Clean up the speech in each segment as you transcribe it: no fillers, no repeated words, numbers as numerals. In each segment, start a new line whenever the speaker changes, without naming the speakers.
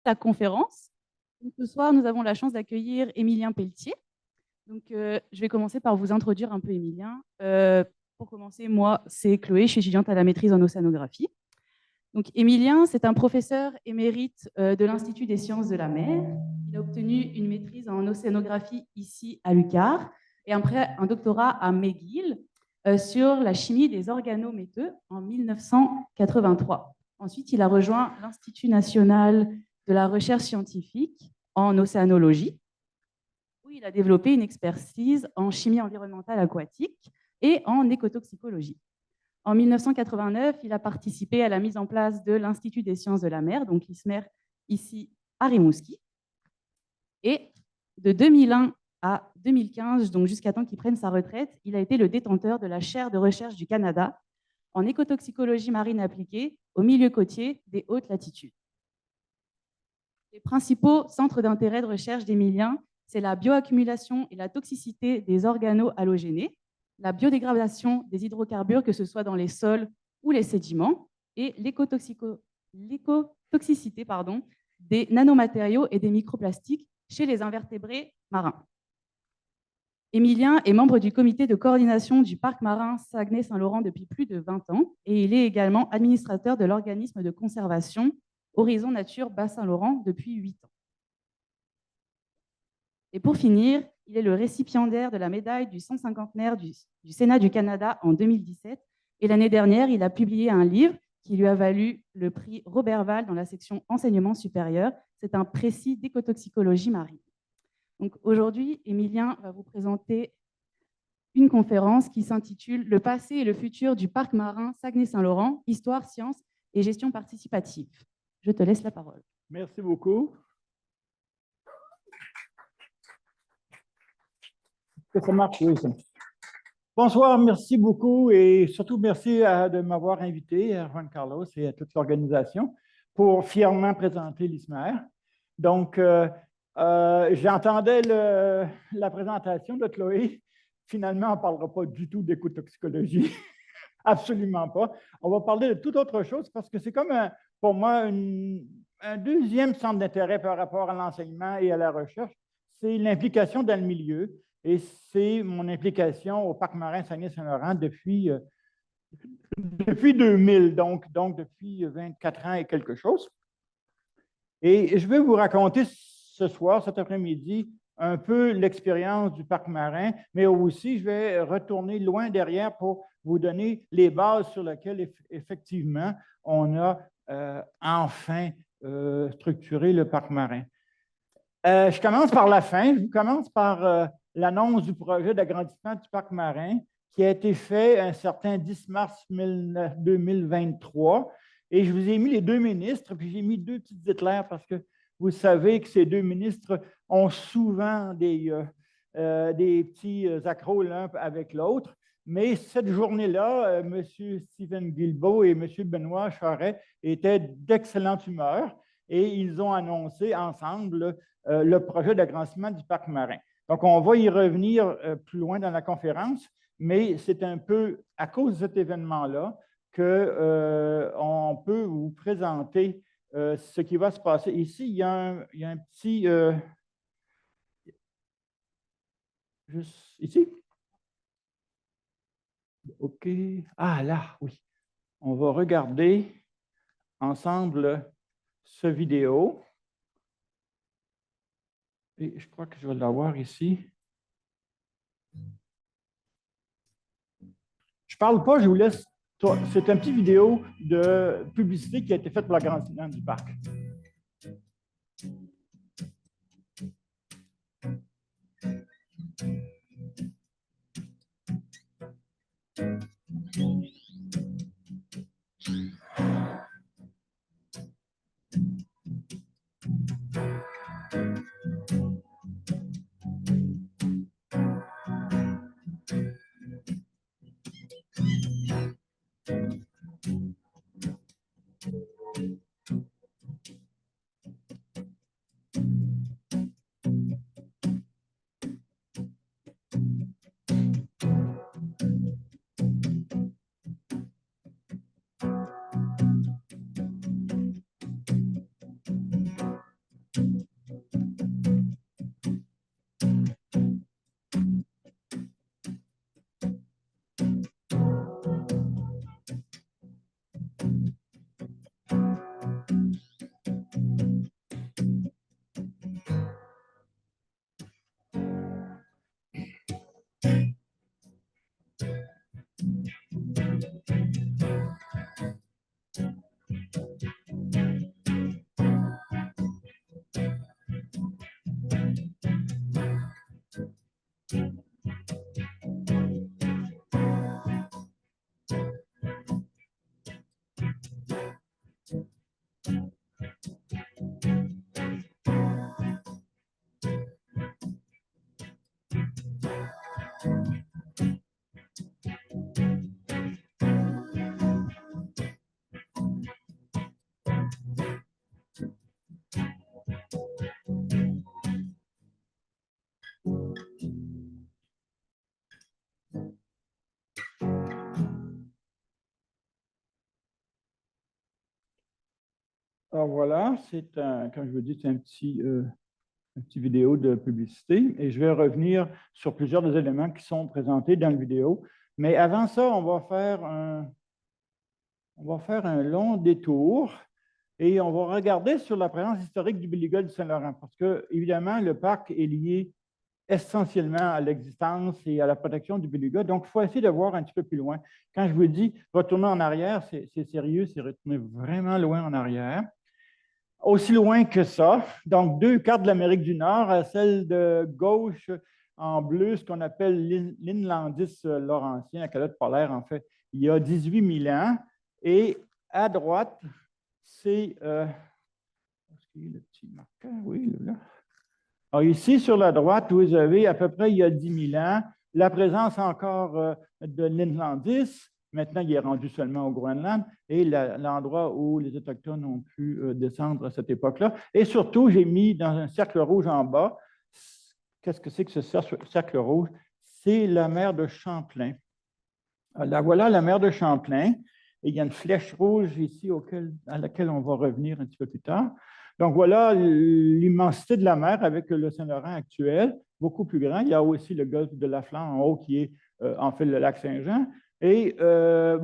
ta conférence. Donc, ce soir, nous avons la chance d'accueillir Émilien Pelletier. Donc, je vais commencer par vous introduire un peu Émilien. Pour commencer, moi, c'est Chloé, je suis étudiante à la maîtrise en océanographie. Donc, Émilien, c'est un professeur émérite de l'Institut des sciences de la mer. Il a obtenu une maîtrise en océanographie ici à l'UQAR et après un doctorat à McGill sur la chimie des organométaux en 1983. Ensuite, il a rejoint l'Institut national de la recherche scientifique en océanologie, où il a développé une expertise en chimie environnementale aquatique et en écotoxicologie. En 1989, il a participé à la mise en place de l'Institut des sciences de la mer, donc l'ISMER, ici à Rimouski. Et de 2001 à 2015, donc jusqu'à temps qu'il prenne sa retraite, il a été le détenteur de la chaire de recherche du Canada en écotoxicologie marine appliquée au milieu côtier des hautes latitudes. Les principaux centres d'intérêt de recherche d'Émilien, c'est la bioaccumulation et la toxicité des organo-halogénés, la biodégradation des hydrocarbures, que ce soit dans les sols ou les sédiments, et l'écotoxicité des nanomatériaux et des microplastiques chez les invertébrés marins. Émilien est membre du comité de coordination du parc marin Saguenay-Saint-Laurent depuis plus de 20 ans et il est également administrateur de l'organisme de conservation Horizon Nature Bas-Saint-Laurent depuis 8 ans. Et pour finir, il est le récipiendaire de la médaille du 150e du Sénat du Canada en 2017. Et l'année dernière, il a publié un livre qui lui a valu le prix Robert-Val dans la section enseignement supérieur. C'est un précis d'écotoxicologie marine. Donc aujourd'hui, Émilien va vous présenter une conférence qui s'intitule « Le passé et le futur du parc marin Saguenay-Saint-Laurent, histoire, sciences et gestion participative ». Je te laisse la parole.
Merci beaucoup. Que ça marche, oui. Bonsoir, merci beaucoup et surtout merci de m'avoir invité, à Juan Carlos et à toute l'organisation, pour fièrement présenter l'ISMER. Donc, j'entendais la présentation de Chloé. Finalement, on ne parlera pas du tout d'écotoxicologie. Absolument pas. On va parler de toute autre chose parce que c'est comme, pour moi, un deuxième centre d'intérêt par rapport à l'enseignement et à la recherche. C'est l'implication dans le milieu. Et c'est mon implication au Parc marin Saguenay-Saint-Laurent depuis 2000, donc depuis 24 ans et quelque chose. Et je vais vous raconter ce soir, cet après-midi, un peu l'expérience du parc marin, mais aussi je vais retourner loin derrière pour vous donner les bases sur lesquelles effectivement on a enfin structuré le parc marin. Je commence par la fin, je commence par l'annonce du projet d'agrandissement du parc marin qui a été fait un certain 10 mars 2023. Et je vous ai mis les deux ministres, puis j'ai mis deux petites éclairs parce que vous savez que ces deux ministres ont souvent des petits accros l'un avec l'autre. Mais cette journée-là, M. Stephen Guilbeault et M. Benoît Charest étaient d'excellente humeur et ils ont annoncé ensemble le projet d'agrandissement du parc marin. Donc, on va y revenir plus loin dans la conférence, mais c'est un peu à cause de cet événement-là qu'on peut vous présenter ce qui va se passer. Ici, il y a un petit... juste ici? OK. Ah, là, oui. On va regarder ensemble ce vidéo. Et je crois que je vais l'avoir ici. Je ne parle pas, je vous laisse. C'est un petit vidéo de publicité qui a été faite pour l'agrandissement du parc. Alors voilà, comme je vous dis, c'est un petit vidéo de publicité et je vais revenir sur plusieurs des éléments qui sont présentés dans la vidéo. Mais avant ça, on va faire un long détour et on va regarder sur la présence historique du beluga du Saint-Laurent parce que, évidemment, le parc est lié essentiellement à l'existence et à la protection du beluga. Donc, il faut essayer de voir un petit peu plus loin. Quand je vous dis retourner en arrière, c'est sérieux, c'est retourner vraiment loin en arrière. Aussi loin que ça, donc 2 cartes de l'Amérique du Nord, celle de gauche en bleu, ce qu'on appelle l'Inlandis laurentien, la calotte polaire, en fait, il y a 18 000 ans. Et à droite, c'est... est-ce qu'il y a le petit marqueur? Oui, là. Alors, ici, sur la droite, vous avez à peu près, il y a 10 000 ans, la présence encore de l'Inlandis. Maintenant, il est rendu seulement au Groenland et l'endroit où les Autochtones ont pu descendre à cette époque-là. Et surtout, j'ai mis dans un cercle rouge en bas, qu'est-ce que c'est que ce cercle rouge? C'est la mer de Champlain. Alors, voilà la mer de Champlain. Et il y a une flèche rouge ici à laquelle on va revenir un petit peu plus tard. Donc, voilà l'immensité de la mer avec le Saint-Laurent actuel, beaucoup plus grand. Il y a aussi le golfe de la Flandre en haut qui est en fait le lac Saint-Jean. Et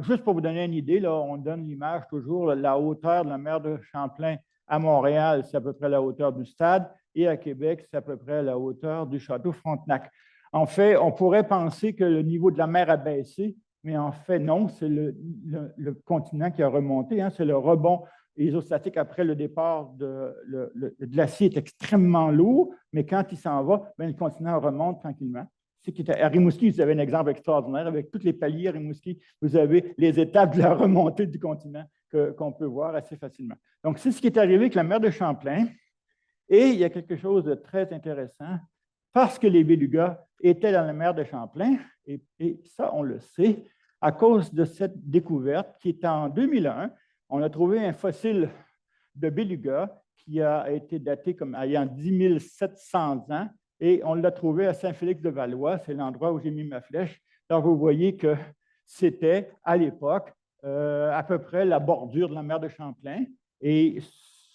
juste pour vous donner une idée, là, on donne l'image toujours, la hauteur de la mer de Champlain à Montréal, c'est à peu près la hauteur du stade, et à Québec, c'est à peu près la hauteur du château Frontenac. En fait, on pourrait penser que le niveau de la mer a baissé, mais en fait, non, c'est le continent qui a remonté, hein, c'est le rebond isostatique après le départ le glacier est extrêmement lourd, mais quand il s'en va, bien, le continent remonte tranquillement. À Rimouski, vous avez un exemple extraordinaire. Avec tous les paliers à Rimouski, vous avez les étapes de la remontée du continent qu'on peut voir assez facilement. Donc, c'est ce qui est arrivé avec la mer de Champlain. Et il y a quelque chose de très intéressant, parce que les belugas étaient dans la mer de Champlain, et ça, on le sait, à cause de cette découverte qui est en 2001. On a trouvé un fossile de beluga qui a été daté comme ayant 10 700 ans et on l'a trouvé à Saint-Félix-de-Valois, c'est l'endroit où j'ai mis ma flèche. Donc, vous voyez que c'était à l'époque à peu près la bordure de la mer de Champlain et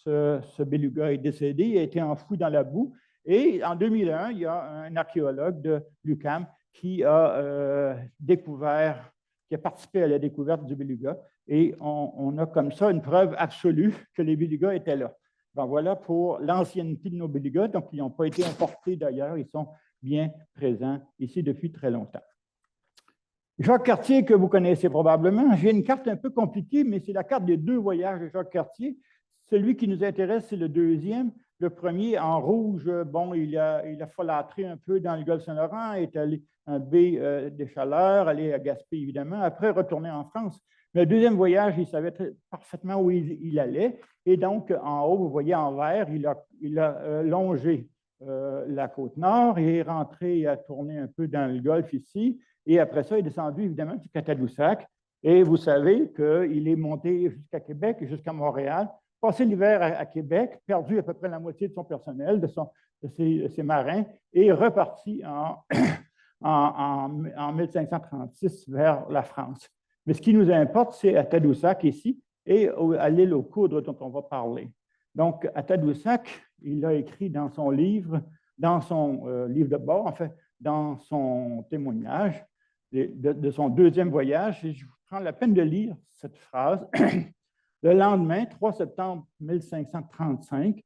ce beluga est décédé, il a été enfoui dans la boue. Et en 2001, il y a un archéologue de l'UQAM qui a découvert, qui a participé à la découverte du beluga. Et on a comme ça une preuve absolue que les belugas étaient là. Ben voilà pour l'ancienneté de nos belugas. Donc, ils n'ont pas été importés d'ailleurs. Ils sont bien présents ici depuis très longtemps. Jacques Cartier, que vous connaissez probablement. J'ai une carte un peu compliquée, mais c'est la carte des 2 voyages de Jacques Cartier. Celui qui nous intéresse, c'est le deuxième. Le premier, en rouge, bon, il a folâtré un peu dans le golfe Saint-Laurent, est allé en baie des Chaleurs, allé à Gaspé, évidemment, après retourner en France. Le deuxième voyage, il savait parfaitement où il allait. Et donc, en haut, vous voyez en vert, il a longé la côte nord et est rentré et a tourné un peu dans le golfe ici. Et après ça, il est descendu, évidemment, jusqu'à Tadoussac. Et vous savez qu'il est monté jusqu'à Québec et jusqu'à Montréal, passé l'hiver à Québec, perdu à peu près la moitié de son personnel, de ses marins, et reparti en 1536 vers la France. Mais ce qui nous importe, c'est à Tadoussac ici et à l'île aux Coudres dont on va parler. Donc, à Tadoussac, il a écrit dans son livre de bord, en fait, dans son témoignage de son deuxième voyage, et je vous prends la peine de lire cette phrase. Le lendemain, 3 septembre 1535,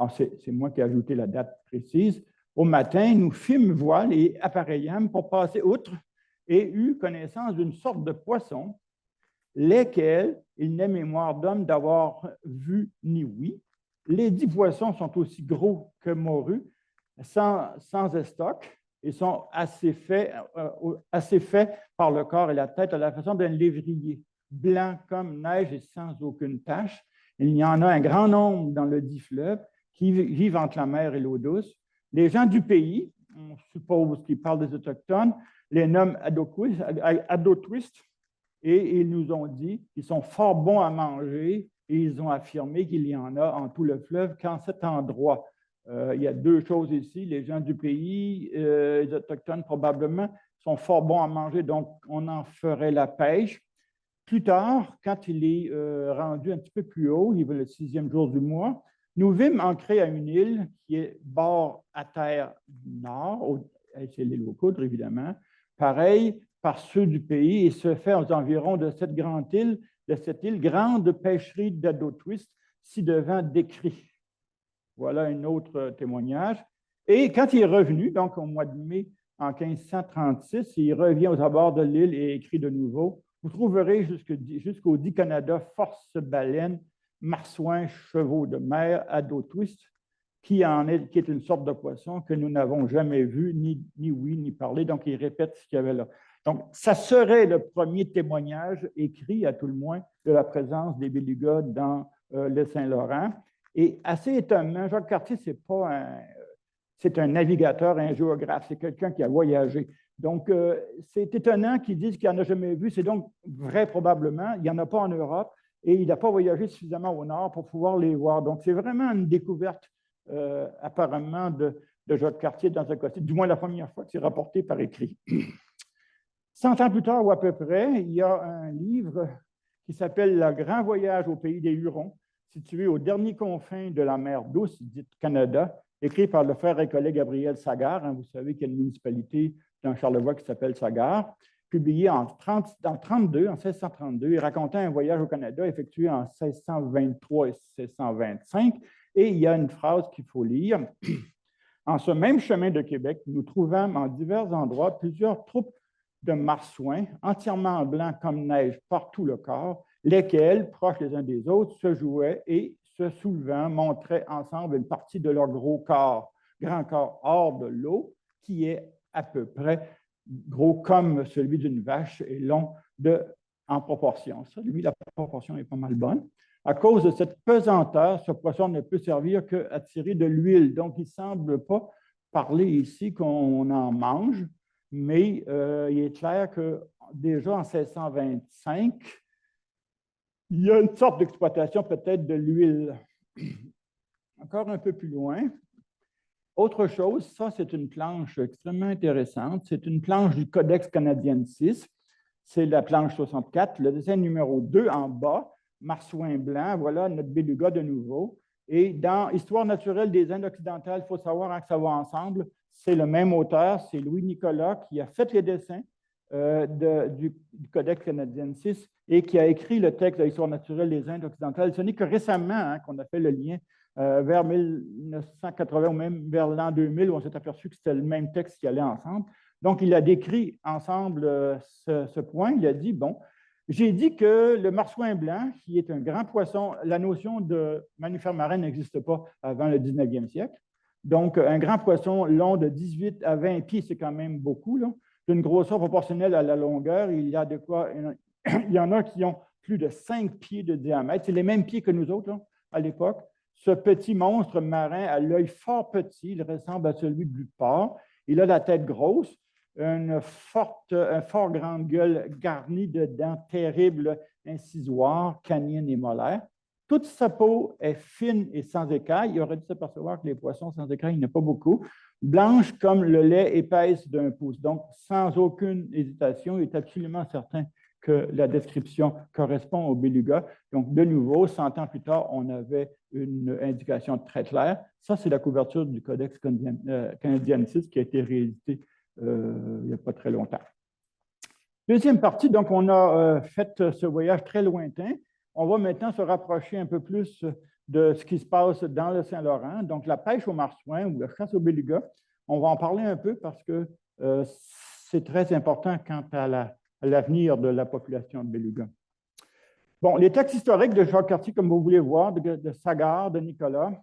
c'est moi qui ai ajouté la date précise, au matin, nous fîmes voile et appareillâmes pour passer outre et eut connaissance d'une sorte de poisson, lesquels il n'est mémoire d'homme d'avoir vu ni ouï. Les 10 poissons sont aussi gros que morues, sans estoc, et sont assez faits par le corps et la tête à la façon d'un lévrier, blanc comme neige et sans aucune tache. Il y en a un grand nombre dans le dit fleuve qui vivent entre la mer et l'eau douce. Les gens du pays, on suppose qu'ils parlent des Autochtones, les nomment Adotwist, et ils nous ont dit qu'ils sont fort bons à manger et ils ont affirmé qu'il y en a en tout le fleuve qu'en cet endroit. Il y a 2 choses ici. Les gens du pays, les Autochtones probablement, sont fort bons à manger, donc on en ferait la pêche. Plus tard, quand il est rendu un petit peu plus haut, il va le 6e jour du mois, nous vîmes ancrés à une île qui est bord à terre nord, c'est l'île aux Coudres, évidemment, pareil par ceux du pays, et se fait aux environs de cette île, grande pêcherie d'ado twist, ci-devant décrit. Voilà un autre témoignage. Et quand il est revenu, donc au mois de mai en 1536, il revient aux abords de l'île et écrit de nouveau. Vous trouverez jusqu'au dit Canada force baleines, marsouins, chevaux de mer, ado twist, qui est une sorte de poisson que nous n'avons jamais vu, ni ouï, ni parlé. Donc, il répète ce qu'il y avait là. Donc, ça serait le premier témoignage écrit, à tout le moins, de la présence des belugas dans le Saint-Laurent. Et assez étonnant, Jacques Cartier, c'est un navigateur, un géographe, c'est quelqu'un qui a voyagé. Donc, c'est étonnant qu'ils disent qu'il n'en a jamais vu. C'est donc vrai probablement. Il n'y en a pas en Europe et il n'a pas voyagé suffisamment au nord pour pouvoir les voir. Donc, c'est vraiment une découverte apparemment de Jacques Cartier dans ce cas-ci, du moins la première fois que c'est rapporté par écrit. 100 ans plus tard ou à peu près, il y a un livre qui s'appelle « Le grand voyage au pays des Hurons », situé aux derniers confins de la mer Douce, dite Canada, écrit par le frère et collègue Gabriel Sagard. Vous savez qu'il y a une municipalité dans Charlevoix qui s'appelle Sagard, publié en 1632, et racontant un voyage au Canada effectué en 1623 et 1625. Et il y a une phrase qu'il faut lire. « En ce même chemin de Québec, nous trouvâmes en divers endroits plusieurs troupes de marsouins, entièrement blancs comme neige partout le corps, lesquels, proches les uns des autres, se jouaient et, se soulevant, montraient ensemble une partie de leur grand corps hors de l'eau, qui est à peu près gros comme celui d'une vache et long en proportion. Ça, lui, la proportion est pas mal bonne. À cause de cette pesanteur, ce poisson ne peut servir qu'à tirer de l'huile. Donc, il ne semble pas parler ici qu'on en mange, mais il est clair que déjà en 1625, il y a une sorte d'exploitation peut-être de l'huile. Encore un peu plus loin. Autre chose, ça c'est une planche extrêmement intéressante. C'est une planche du Codex Canadiensis. C'est la planche 64, le dessin numéro 2 en bas, marsouin blanc, voilà notre beluga de nouveau. Et dans Histoire naturelle des Indes occidentales, il faut savoir que ça va ensemble. C'est le même auteur, c'est Louis Nicolas, qui a fait les dessins du Codex Canadiensis et qui a écrit le texte de l'Histoire naturelle des Indes occidentales. Ce n'est que récemment qu'on a fait le lien vers 1980 ou même vers l'an 2000 où on s'est aperçu que c'était le même texte qui allait ensemble. Donc, il a décrit ensemble ce point. Il a dit, bon, j'ai dit que le marsouin blanc, qui est un grand poisson, la notion de mammifère marin n'existe pas avant le 19e siècle. Donc, un grand poisson long de 18 à 20 pieds, c'est quand même beaucoup, d'une grosseur proportionnelle à la longueur. Il y en a qui ont plus de 5 pieds de diamètre. C'est les mêmes pieds que nous autres à l'époque. Ce petit monstre marin a l'œil fort petit, il ressemble à celui du porc. Il a la tête grosse, une fort grande gueule garnie de dents terribles, incisoires, canines et molaires. Toute sa peau est fine et sans écailles. Il aurait dû s'apercevoir que les poissons sans écailles, il n'y en a pas beaucoup. Blanche comme le lait épaisse d'un pouce. Donc, sans aucune hésitation, il est absolument certain que la description correspond au beluga. Donc, de nouveau, 100 ans plus tard, on avait une indication très claire. Ça, c'est la couverture du Codex Canadiensis qui a été réédité il n'y a pas très longtemps. Deuxième partie, donc, on a fait ce voyage très lointain. On va maintenant se rapprocher un peu plus de ce qui se passe dans le Saint-Laurent. Donc, la pêche au marsouin ou la chasse au beluga, on va en parler un peu parce que c'est très important quant à l'avenir de la population de beluga. Bon, les textes historiques de Jacques Cartier, comme vous voulez voir, de Sagard, de Nicolas,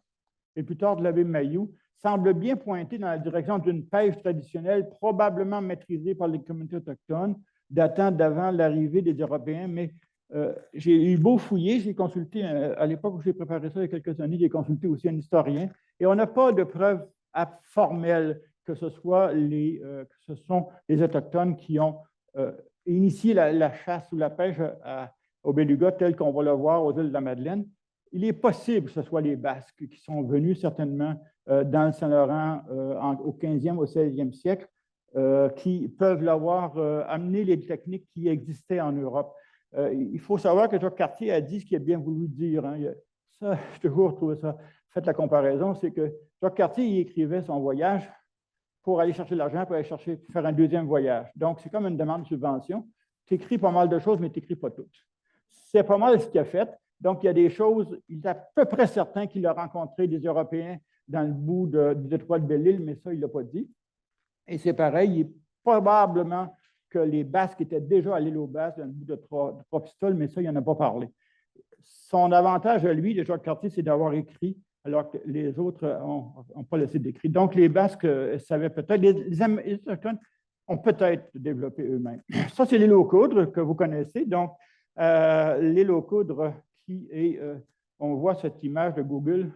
et plus tard de l'abbé Mailloux, semblent bien pointer dans la direction d'une pêche traditionnelle, probablement maîtrisée par les communautés autochtones, datant d'avant l'arrivée des Européens. Mais j'ai eu beau fouiller, j'ai consulté, à l'époque où j'ai préparé ça il y a quelques années, j'ai consulté aussi un historien, et on n'a pas de preuves formelles que ce sont les Autochtones qui ont initié la chasse ou la pêche au beluga tel qu'on va le voir aux îles de la Madeleine. Il est possible que ce soit les Basques qui sont venus certainement dans le Saint-Laurent au 15e, au 16e siècle, qui peuvent l'avoir amené les techniques qui existaient en Europe. Il faut savoir que Jacques Cartier a dit ce qu'il a bien voulu dire. Hein. Ça, j'ai toujours trouvé ça. Faites la comparaison, c'est que Jacques Cartier, il écrivait son voyage pour aller chercher l'argent, pour aller faire un deuxième voyage. Donc, c'est comme une demande de subvention. Tu écris pas mal de choses, mais tu n'écris pas toutes. C'est pas mal ce qu'il a fait. Donc, il y a des choses, il est à peu près certain qu'il a rencontré des Européens dans le bout du détroit de Belle-Île, mais ça, il ne l'a pas dit. Et c'est pareil, il est probablement que les Basques étaient déjà à l'île aux Basques, dans le bout de Trois-Pistoles, mais ça, il n'en a pas parlé. Son avantage à lui, de Jacques Cartier, c'est d'avoir écrit, alors que les autres n'ont pas laissé d'écrit. Donc, les Basques savaient peut-être, les Autochtones ont peut-être développé eux-mêmes. Ça, c'est l'île aux Coudres que vous connaissez. Donc, l'île aux Coudres qui est, on voit cette image de Google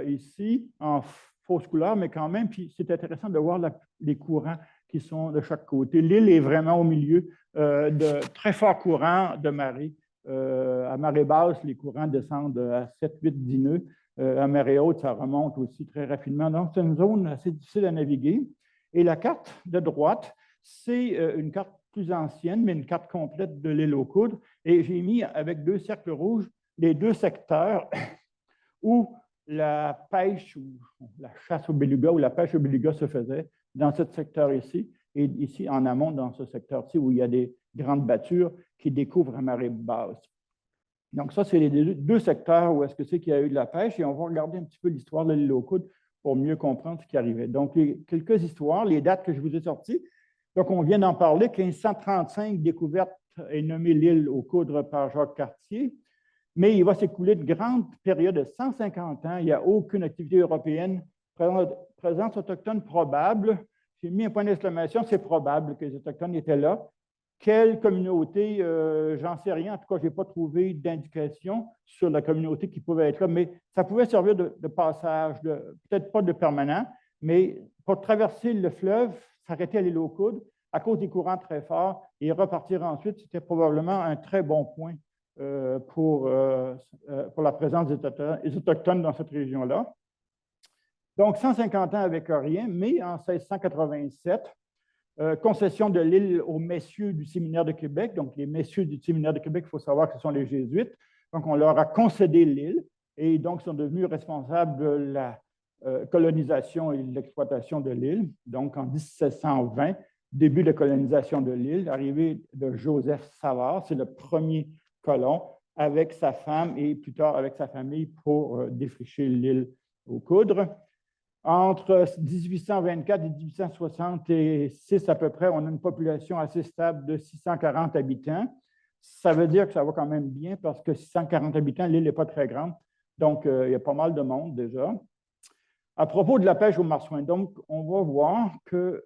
ici, en fausse couleur, mais quand même, puis c'est intéressant de voir les courants qui sont de chaque côté. L'île est vraiment au milieu de très forts courants de marée. À marée basse, les courants descendent à 7, 8, 10 nœuds. À marée haute, ça remonte aussi très rapidement. Donc, c'est une zone assez difficile à naviguer. Et la carte de droite, c'est une carte plus ancienne, mais une carte complète de l'île aux Coudres. Et j'ai mis avec 2 cercles rouges les 2 secteurs où la pêche ou la chasse au beluga ou la pêche au beluga se faisait dans ce secteur ici, et ici en amont dans ce secteur-ci où il y a des grandes battures qui découvrent à marée basse. Donc ça, c'est les 2 secteurs où est-ce que c'est qu'il y a eu de la pêche, et on va regarder un petit peu l'histoire de l'île aux Coudres pour mieux comprendre ce qui arrivait. Donc, quelques histoires, les dates que je vous ai sorties. Donc, on vient d'en parler, 1535, découverte et nommée l'île aux Coudres par Jacques Cartier. Mais il va s'écouler de grandes périodes de 150 ans. Il n'y a aucune activité européenne. Présence autochtone probable. J'ai mis un point d'exclamation, c'est probable que les Autochtones étaient là. Quelle communauté, j'en sais rien. En tout cas, je n'ai pas trouvé d'indication sur la communauté qui pouvait être là, mais ça pouvait servir de passage, peut-être pas de permanent, mais pour traverser le fleuve, s'arrêter à l'île aux Coudres à cause des courants très forts et repartir ensuite, c'était probablement un très bon point pour la présence des Autochtones dans cette région-là. Donc, 150 ans avec rien, mais en 1687, concession de l'île aux messieurs du séminaire de Québec. Donc, les messieurs du séminaire de Québec, il faut savoir que ce sont les jésuites. Donc, on leur a concédé l'île et donc sont devenus responsables de la colonisation et de l'exploitation de l'île. Donc, en 1720, début de colonisation de l'île, arrivée de Joseph Savard, c'est le premier colon avec sa femme et plus tard avec sa famille pour défricher l'île aux Coudres. Entre 1824 et 1866 à peu près, on a une population assez stable de 640 habitants. Ça veut dire que ça va quand même bien parce que 640 habitants, l'île n'est pas très grande. Donc, il y a pas mal de monde déjà. À propos de la pêche au marsouin, donc, on va voir que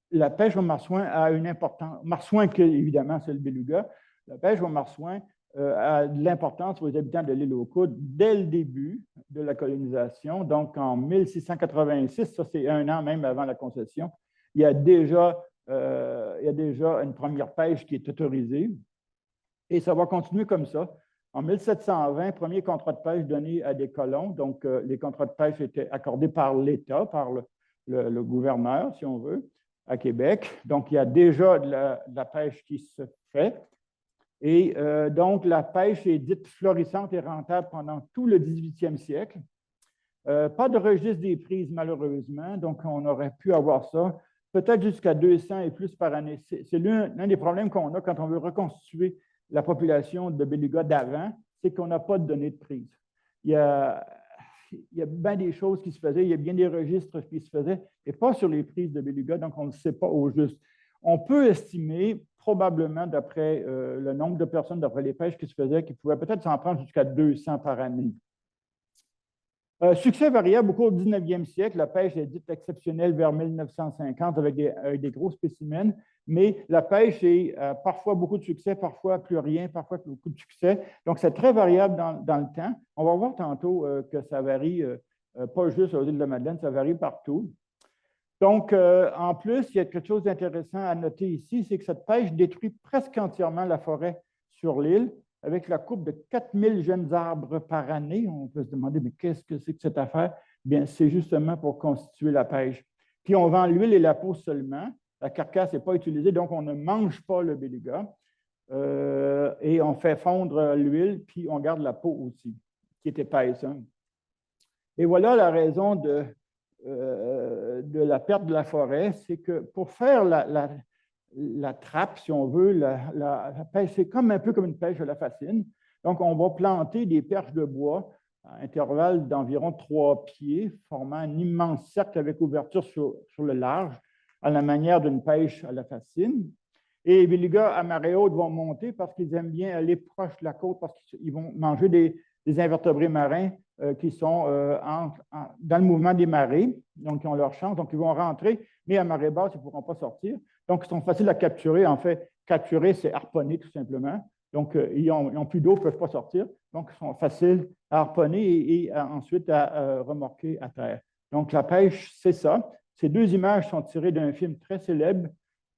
la pêche au marsouin a une importance. Marsouin, évidemment, c'est le beluga. La pêche au marsouin a de l'importance pour les habitants de l'île aux Coudres dès le début de la colonisation. Donc, en 1686, ça c'est un an même avant la concession, il y a déjà une première pêche qui est autorisée. Et ça va continuer comme ça. En 1720, premier contrat de pêche donné à des colons. Donc, les contrats de pêche étaient accordés par l'État, par le gouverneur, si on veut, à Québec. Donc, il y a déjà de la pêche qui se fait. Et donc, la pêche est dite florissante et rentable pendant tout le 18e siècle. Pas de registre des prises, malheureusement. Donc, on aurait pu avoir ça. Peut-être jusqu'à 200 et plus par année. C'est l'un des problèmes qu'on a quand on veut reconstituer la population de beluga d'avant, c'est qu'on n'a pas de données de prise. Il y a bien des choses qui se faisaient, il y a bien des registres qui se faisaient, et pas sur les prises de beluga, donc on ne sait pas au juste. On peut estimer, probablement d'après le nombre de personnes, d'après les pêches qui se faisaient, qui pouvaient peut-être s'en prendre jusqu'à 200 par année. Succès variable au cours du 19e siècle. La pêche est dite exceptionnelle vers 1950 avec des gros spécimens, mais la pêche est parfois beaucoup de succès, parfois plus rien, parfois beaucoup de succès. Donc, c'est très variable dans le temps. On va voir tantôt que ça varie, pas juste aux îles de la Madeleine, ça varie partout. Donc, en plus, il y a quelque chose d'intéressant à noter ici, c'est que cette pêche détruit presque entièrement la forêt sur l'île, avec la coupe de 4000 jeunes arbres par année. On peut se demander, mais qu'est-ce que c'est que cette affaire? Bien, c'est justement pour constituer la pêche. Puis, on vend l'huile et la peau seulement. La carcasse n'est pas utilisée, donc on ne mange pas le beluga. et on fait fondre l'huile, puis on garde la peau aussi, qui est épaisse. Hein. Et voilà la raison de la perte de la forêt, c'est que pour faire la trappe, si on veut, la pêche, c'est comme un peu comme une pêche à la fascine. Donc, on va planter des perches de bois à intervalles d'environ 3 pieds, formant un immense cercle avec ouverture sur le large, à la manière d'une pêche à la fascine. Et les belugas à marée haute vont monter parce qu'ils aiment bien aller proche de la côte, parce qu'ils vont manger des invertébrés marins qui sont dans le mouvement des marées, donc ils ont leur chance, donc ils vont rentrer, mais à marée basse, ils ne pourront pas sortir. Donc, ils sont faciles à capturer. En fait, capturer, c'est harponner tout simplement. Donc, ils n'ont plus d'eau, ils ne peuvent pas sortir. Donc, ils sont faciles à harponner et ensuite à remorquer à terre. Donc, la pêche, c'est ça. Ces deux images sont tirées d'un film très célèbre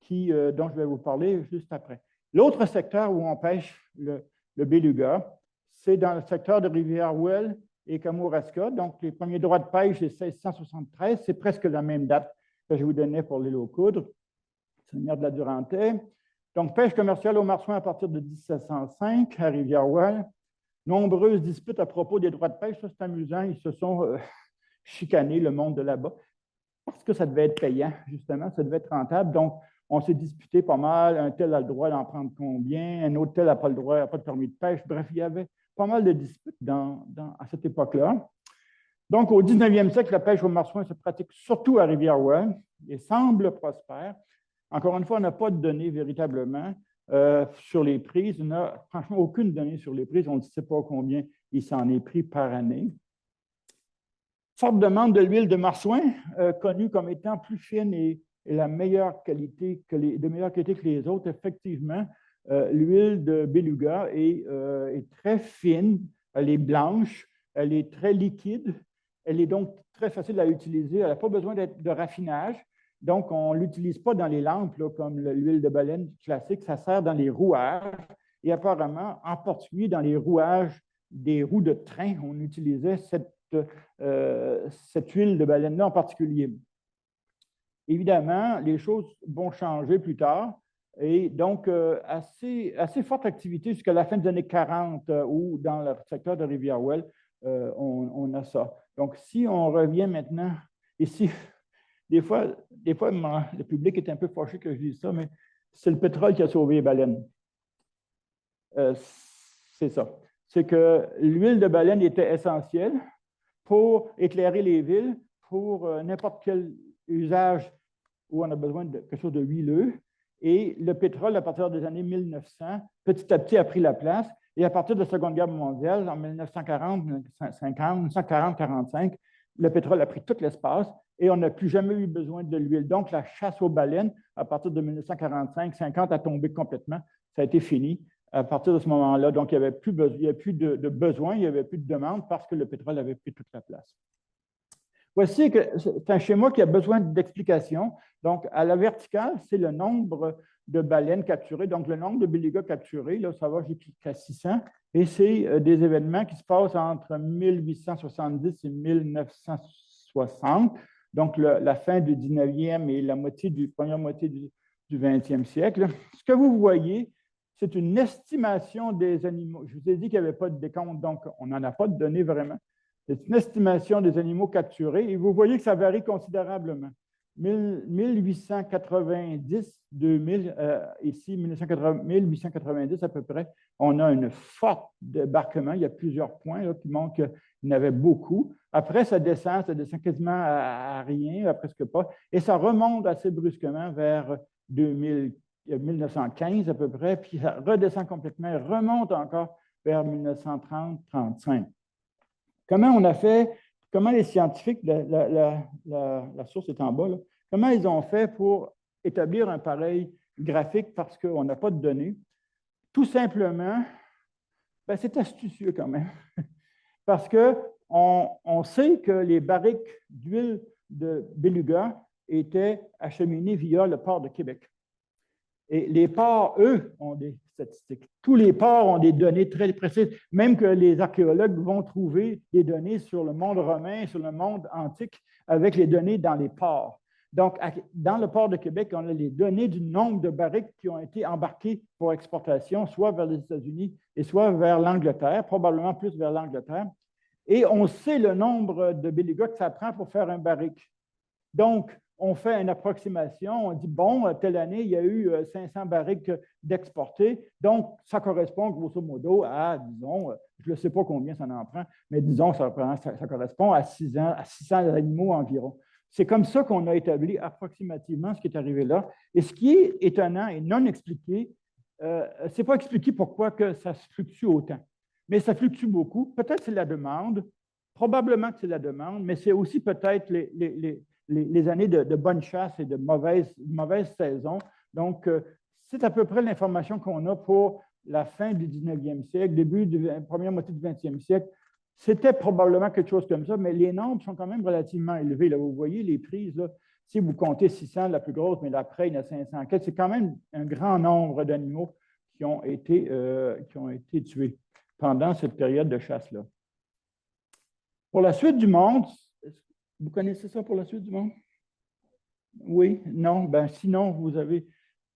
dont je vais vous parler juste après. L'autre secteur où on pêche le beluga, c'est dans le secteur de Rivière-Ouelle et Kamouraska. Donc, les premiers droits de pêche, c'est 1673. C'est presque la même date que je vous donnais pour l'île aux Coudres, seigneur de la Durantaye. Donc, pêche commerciale au marsouin à partir de 1705 à Rivière-Ouelle. Nombreuses disputes à propos des droits de pêche. Ça, c'est amusant. Ils se sont chicanés, le monde de là-bas, parce que ça devait être payant, justement. Ça devait être rentable. Donc, on s'est disputé pas mal. Un tel a le droit d'en prendre combien? Un autre tel n'a pas le droit, n'a pas de permis de pêche. Bref, il y avait pas mal de disputes à cette époque-là. Donc, au 19e siècle, la pêche au marsouin se pratique surtout à Rivière-Ouelle et semble prospère. Encore une fois, on n'a pas de données véritablement sur les prises. On n'a franchement aucune donnée sur les prises. On ne sait pas combien il s'en est pris par année. Forte demande de l'huile de marsouin, connue comme étant plus fine et la meilleure qualité de meilleure qualité que les autres. Effectivement, l'huile de beluga est très fine, elle est blanche, elle est très liquide, elle est donc très facile à utiliser, elle n'a pas besoin de raffinage. Donc, on ne l'utilise pas dans les lampes, là, comme l'huile de baleine classique, ça sert dans les rouages. Et apparemment, en particulier dans les rouages des roues de train, on utilisait cette huile de baleine-là en particulier. Évidemment, les choses vont changer plus tard. Et donc, assez forte activité jusqu'à la fin des années 40, où dans le secteur de Rivière-Ouelle, on a ça. Donc, si on revient maintenant, ici, des fois, le public est un peu fâché que je dise ça, mais c'est le pétrole qui a sauvé les baleines. C'est ça. C'est que l'huile de baleine était essentielle pour éclairer les villes, pour n'importe quel usage où on a besoin de quelque chose de huileux. Et le pétrole, à partir des années 1900, petit à petit a pris la place. Et à partir de la Seconde Guerre mondiale, en 1940-45, le pétrole a pris tout l'espace et on n'a plus jamais eu besoin de l'huile. Donc, la chasse aux baleines, à partir de 1945-50, a tombé complètement. Ça a été fini à partir de ce moment-là. Donc, il n'y avait plus de besoin, il n'y avait plus de demande parce que le pétrole avait pris toute la place. Voici que c'est un schéma qui a besoin d'explication. Donc, à la verticale, c'est le nombre de baleines capturées, donc le nombre de belugas capturés, là, ça va jusqu'à 600, et c'est des événements qui se passent entre 1870 et 1960, donc la fin du 19e et la première moitié du 20e siècle. Ce que vous voyez, c'est une estimation des animaux. Je vous ai dit qu'il n'y avait pas de décompte, donc on n'en a pas de données vraiment. C'est une estimation des animaux capturés et vous voyez que ça varie considérablement. 1890, 2000, ici, 1890 à peu près, on a une forte débarquement. Il y a plusieurs points là, qui montrent qu'il y en avait beaucoup. Après, ça descend quasiment à rien, à presque pas, et ça remonte assez brusquement vers 1915 à peu près, puis ça redescend complètement et remonte encore vers 1930-35. Comment on a fait, comment les scientifiques, la source est en bas, là, comment ils ont fait pour établir un pareil graphique parce qu'on n'a pas de données? Tout simplement, ben, c'est astucieux quand même, parce qu'on sait que les barriques d'huile de beluga étaient acheminées via le port de Québec. Et les ports, eux, ont des statistiques. Tous les ports ont des données très précises, même que les archéologues vont trouver des données sur le monde romain, sur le monde antique, avec les données dans les ports. Donc, dans le port de Québec, on a les données du nombre de barriques qui ont été embarquées pour exportation, soit vers les États-Unis et soit vers l'Angleterre, probablement plus vers l'Angleterre. Et on sait le nombre de belugas que ça prend pour faire un barrique. Donc, on fait une approximation, on dit, bon, telle année, il y a eu 500 barriques d'exportés, donc ça correspond grosso modo à, disons, je ne sais pas combien ça en prend, mais disons que ça correspond à 600 animaux environ. C'est comme ça qu'on a établi approximativement ce qui est arrivé là. Et ce qui est étonnant et non expliqué, ce n'est pas expliqué pourquoi que ça se fluctue autant. Mais ça fluctue beaucoup. Peut-être c'est la demande, probablement que c'est la demande, mais c'est aussi peut-être les années de bonne chasse et de mauvaise saison. Donc, c'est à peu près l'information qu'on a pour la fin du 19e siècle, début de la première moitié du 20e siècle. C'était probablement quelque chose comme ça, mais les nombres sont quand même relativement élevés. Là, vous voyez les prises, là, si vous comptez 600, la plus grosse, mais l'après, il y en a 500. C'est quand même un grand nombre d'animaux qui ont été tués pendant cette période de chasse-là. Pour la suite du monde, vous connaissez ça pour la suite du monde? Oui? Non? Ben, sinon, vous avez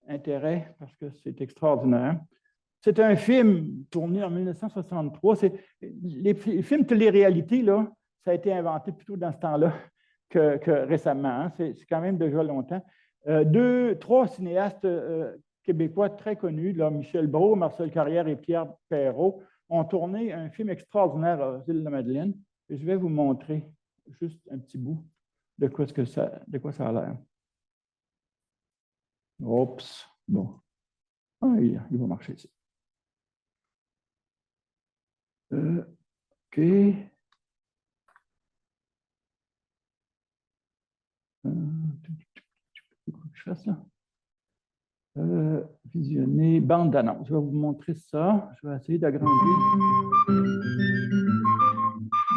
intérêt parce que c'est extraordinaire. C'est un film tourné en 1963. Les films télé-réalité, là, ça a été inventé plutôt dans ce temps-là que récemment. Hein. C'est quand même déjà longtemps. Trois cinéastes québécois très connus, là, Michel Brault, Marcel Carrière et Pierre Perrault, ont tourné un film extraordinaire à Île-de-la-Madeleine. Et je vais vous montrer juste un petit bout de quoi ça a l'air. Oups, bon. Ah, il va marcher ici. OK. Je fasse ça. Visionner, bande d'annonce. Je vais vous montrer ça. Je vais essayer d'agrandir.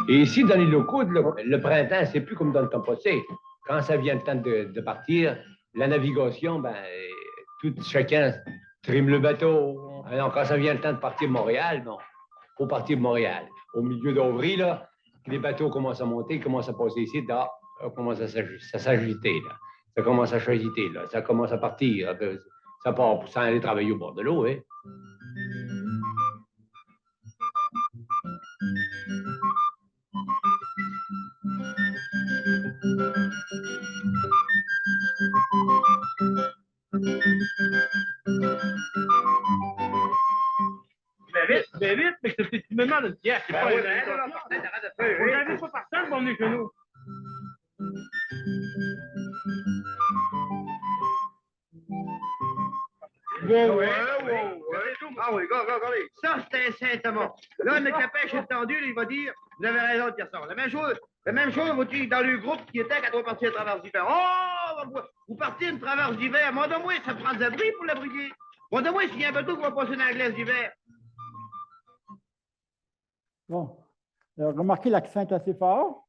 Et ici, dans les locaux, le printemps, c'est plus comme dans le temps passé. Quand ça vient le temps de partir, la navigation, ben, chacun trime le bateau. Alors, quand ça vient le temps de partir de Montréal, bon, il faut partir de Montréal. Au milieu d'Auvry, là, les bateaux commencent à monter, commencent à passer ici, là, commence à s'agiter, là. Ça commence à s'agiter, là. Ça commence à partir. Ça part sans aller travailler au bord de l'eau, hein.
Ben vite, mais c'est tu me demandes une pièce. C'est pas une on n'avait pas personne pour venir chez nous.
Ouais. Ah oui, regardez. Ça, c'est un Saint-Thomas. Là, notre capèche est tendu, il va dire, vous avez raison de dire ça. La même chose, vous dites dans le groupe qui était quand on partit à travers d'hiver. Oh, vous partez une traverse d'hiver. Moi, de moi, ça prend des abris pour l'abriger. Moi, de moi, s'il y a un bateau qui va passer dans la glace d'hiver.
Bon. Alors, remarquez, l'accent est assez fort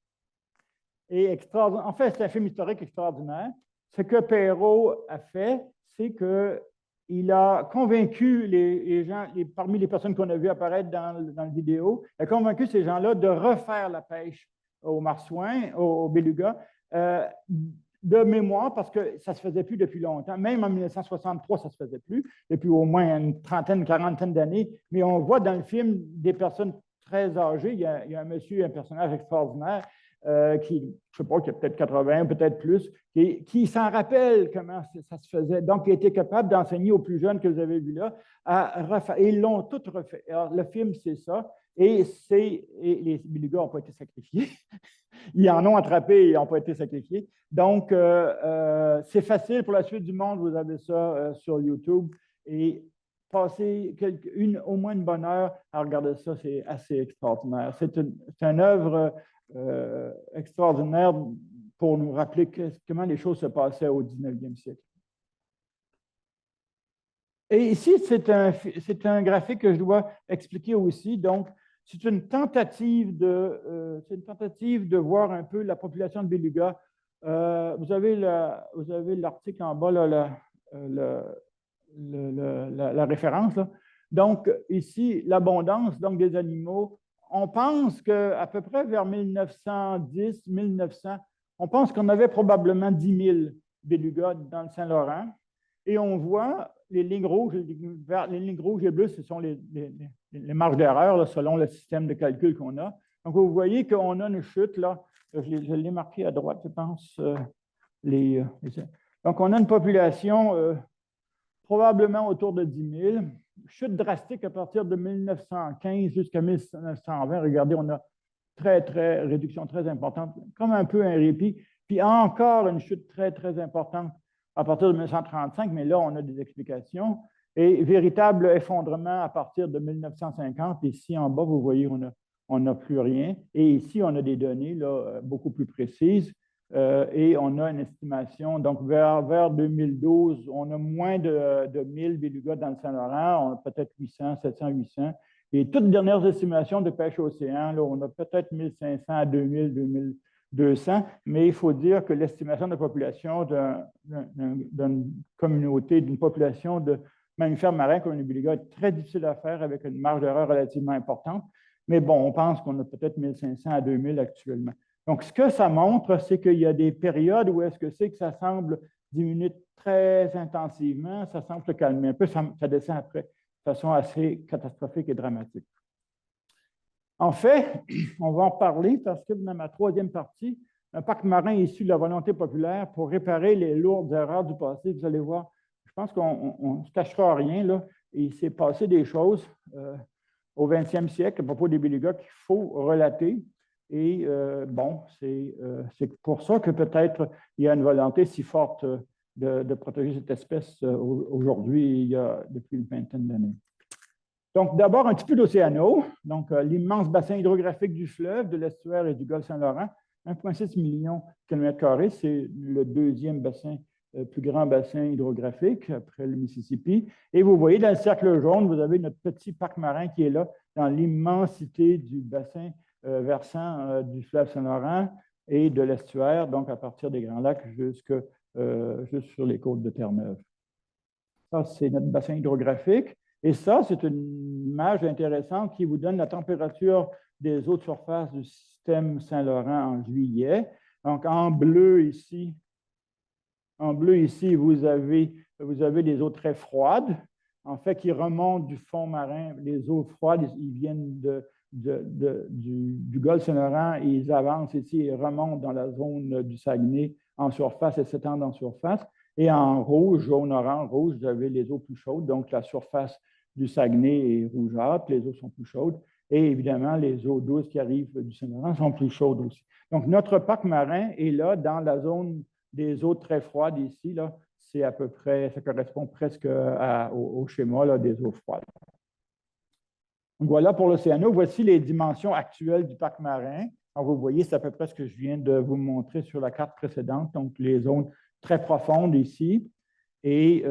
et extraordinaire. En fait, c'est un film historique extraordinaire. Ce que Perrault a fait, c'est qu'il a convaincu les gens, parmi les personnes qu'on a vues apparaître dans la vidéo, il a convaincu ces gens-là de refaire la pêche au marsouin, au beluga, de mémoire, parce que ça ne se faisait plus depuis longtemps. Même en 1963, ça ne se faisait plus, depuis au moins une trentaine, une quarantaine d'années. Mais on voit dans le film des personnes très âgées. Il y a un monsieur, un personnage extraordinaire, qui, je ne sais pas, qui a peut-être 80, peut-être plus, qui s'en rappelle comment ça se faisait. Donc, il a été capable d'enseigner aux plus jeunes que vous avez vus là à refaire. Et ils l'ont tout refait. Alors, le film, c'est ça. Et les belugas n'ont pas été sacrifiés. Ils en ont attrapé et ils n'ont pas été sacrifiés. Donc, c'est facile pour la suite du monde. Vous avez ça sur YouTube. Et passer au moins une bonne heure à regarder ça, c'est assez extraordinaire. C'est une œuvre extraordinaire pour nous rappeler comment les choses se passaient au 19e siècle. Et ici, c'est un graphique que je dois expliquer aussi. Donc, c'est une tentative de voir un peu la population de belugas. Vous avez l'article en bas, là, la référence. Là. Donc, ici, l'abondance des animaux. On pense qu'à peu près vers 1910, 1900, on pense qu'on avait probablement 10 000 bélugas dans le Saint-Laurent. Et on voit les lignes rouges, les lignes rouges et bleues, ce sont les marges d'erreur là, selon le système de calcul qu'on a. Donc, vous voyez qu'on a une chute, là, je l'ai marqué à droite, je pense. Donc, on a une population probablement autour de 10 000. Chute drastique à partir de 1915 jusqu'à 1920. Regardez, on a réduction très importante, comme un peu un répit. Puis encore une chute très, très importante à partir de 1935, mais là, on a des explications. Et véritable effondrement à partir de 1950. Ici, en bas, vous voyez, on n'a plus rien. Et ici, on a des données là, beaucoup plus précises. Et on a une estimation, donc vers 2012, on a moins de 1000 bélugas dans le Saint-Laurent, on a peut-être 800, 700, 800. Et toutes les dernières estimations de pêche océan, là, on a peut-être 1500 à 2000, 2200, mais il faut dire que l'estimation de population d'une communauté, d'une population de mammifères marins comme les bélugas est très difficile à faire avec une marge d'erreur relativement importante. Mais bon, on pense qu'on a peut-être 1500 à 2000 actuellement. Donc, ce que ça montre, c'est qu'il y a des périodes où est-ce que c'est que ça semble diminuer très intensivement, ça semble se calmer un peu, ça descend après de façon assez catastrophique et dramatique. En fait, on va en parler parce que dans ma troisième partie, un parc marin issu de la volonté populaire pour réparer les lourdes erreurs du passé, vous allez voir, je pense qu'on ne se cachera rien, là, il s'est passé des choses au 20e siècle à propos des bélugas qu'il faut relater. Et bon, c'est pour ça que peut-être il y a une volonté si forte de protéger cette espèce aujourd'hui, depuis une vingtaine d'années. Donc, d'abord, un petit peu d'océano. Donc, l'immense bassin hydrographique du fleuve, de l'estuaire et du golfe Saint-Laurent, 1,6 million de kilomètres carrés. C'est le deuxième bassin, plus grand bassin hydrographique après le Mississippi. Et vous voyez, dans le cercle jaune, vous avez notre petit parc marin qui est là, dans l'immensité du bassin versant du fleuve Saint-Laurent et de l'estuaire, donc à partir des Grands Lacs jusque sur les côtes de Terre-Neuve. Ça, c'est notre bassin hydrographique. Et ça, c'est une image intéressante qui vous donne la température des eaux de surface du système Saint-Laurent en juillet. Donc, en bleu ici, vous avez des eaux très froides, en fait, qui remontent du fond marin. Les eaux froides, ils viennent du golfe Saint-Laurent et ils avancent ici et remontent dans la zone du Saguenay en surface et s'étendent en surface. Et en rouge, jaune, orange, rouge, vous avez les eaux plus chaudes. Donc, la surface du Saguenay est rougeâtre, les eaux sont plus chaudes. Et évidemment, les eaux douces qui arrivent du Saint-Laurent sont plus chaudes aussi. Donc, notre parc marin est là dans la zone des eaux très froides ici. Là, c'est à peu près, ça correspond presque au schéma là, des eaux froides. Donc, voilà pour l'océano. Voici les dimensions actuelles du parc marin. Alors, vous voyez, c'est à peu près ce que je viens de vous montrer sur la carte précédente. Donc, les zones très profondes ici. Et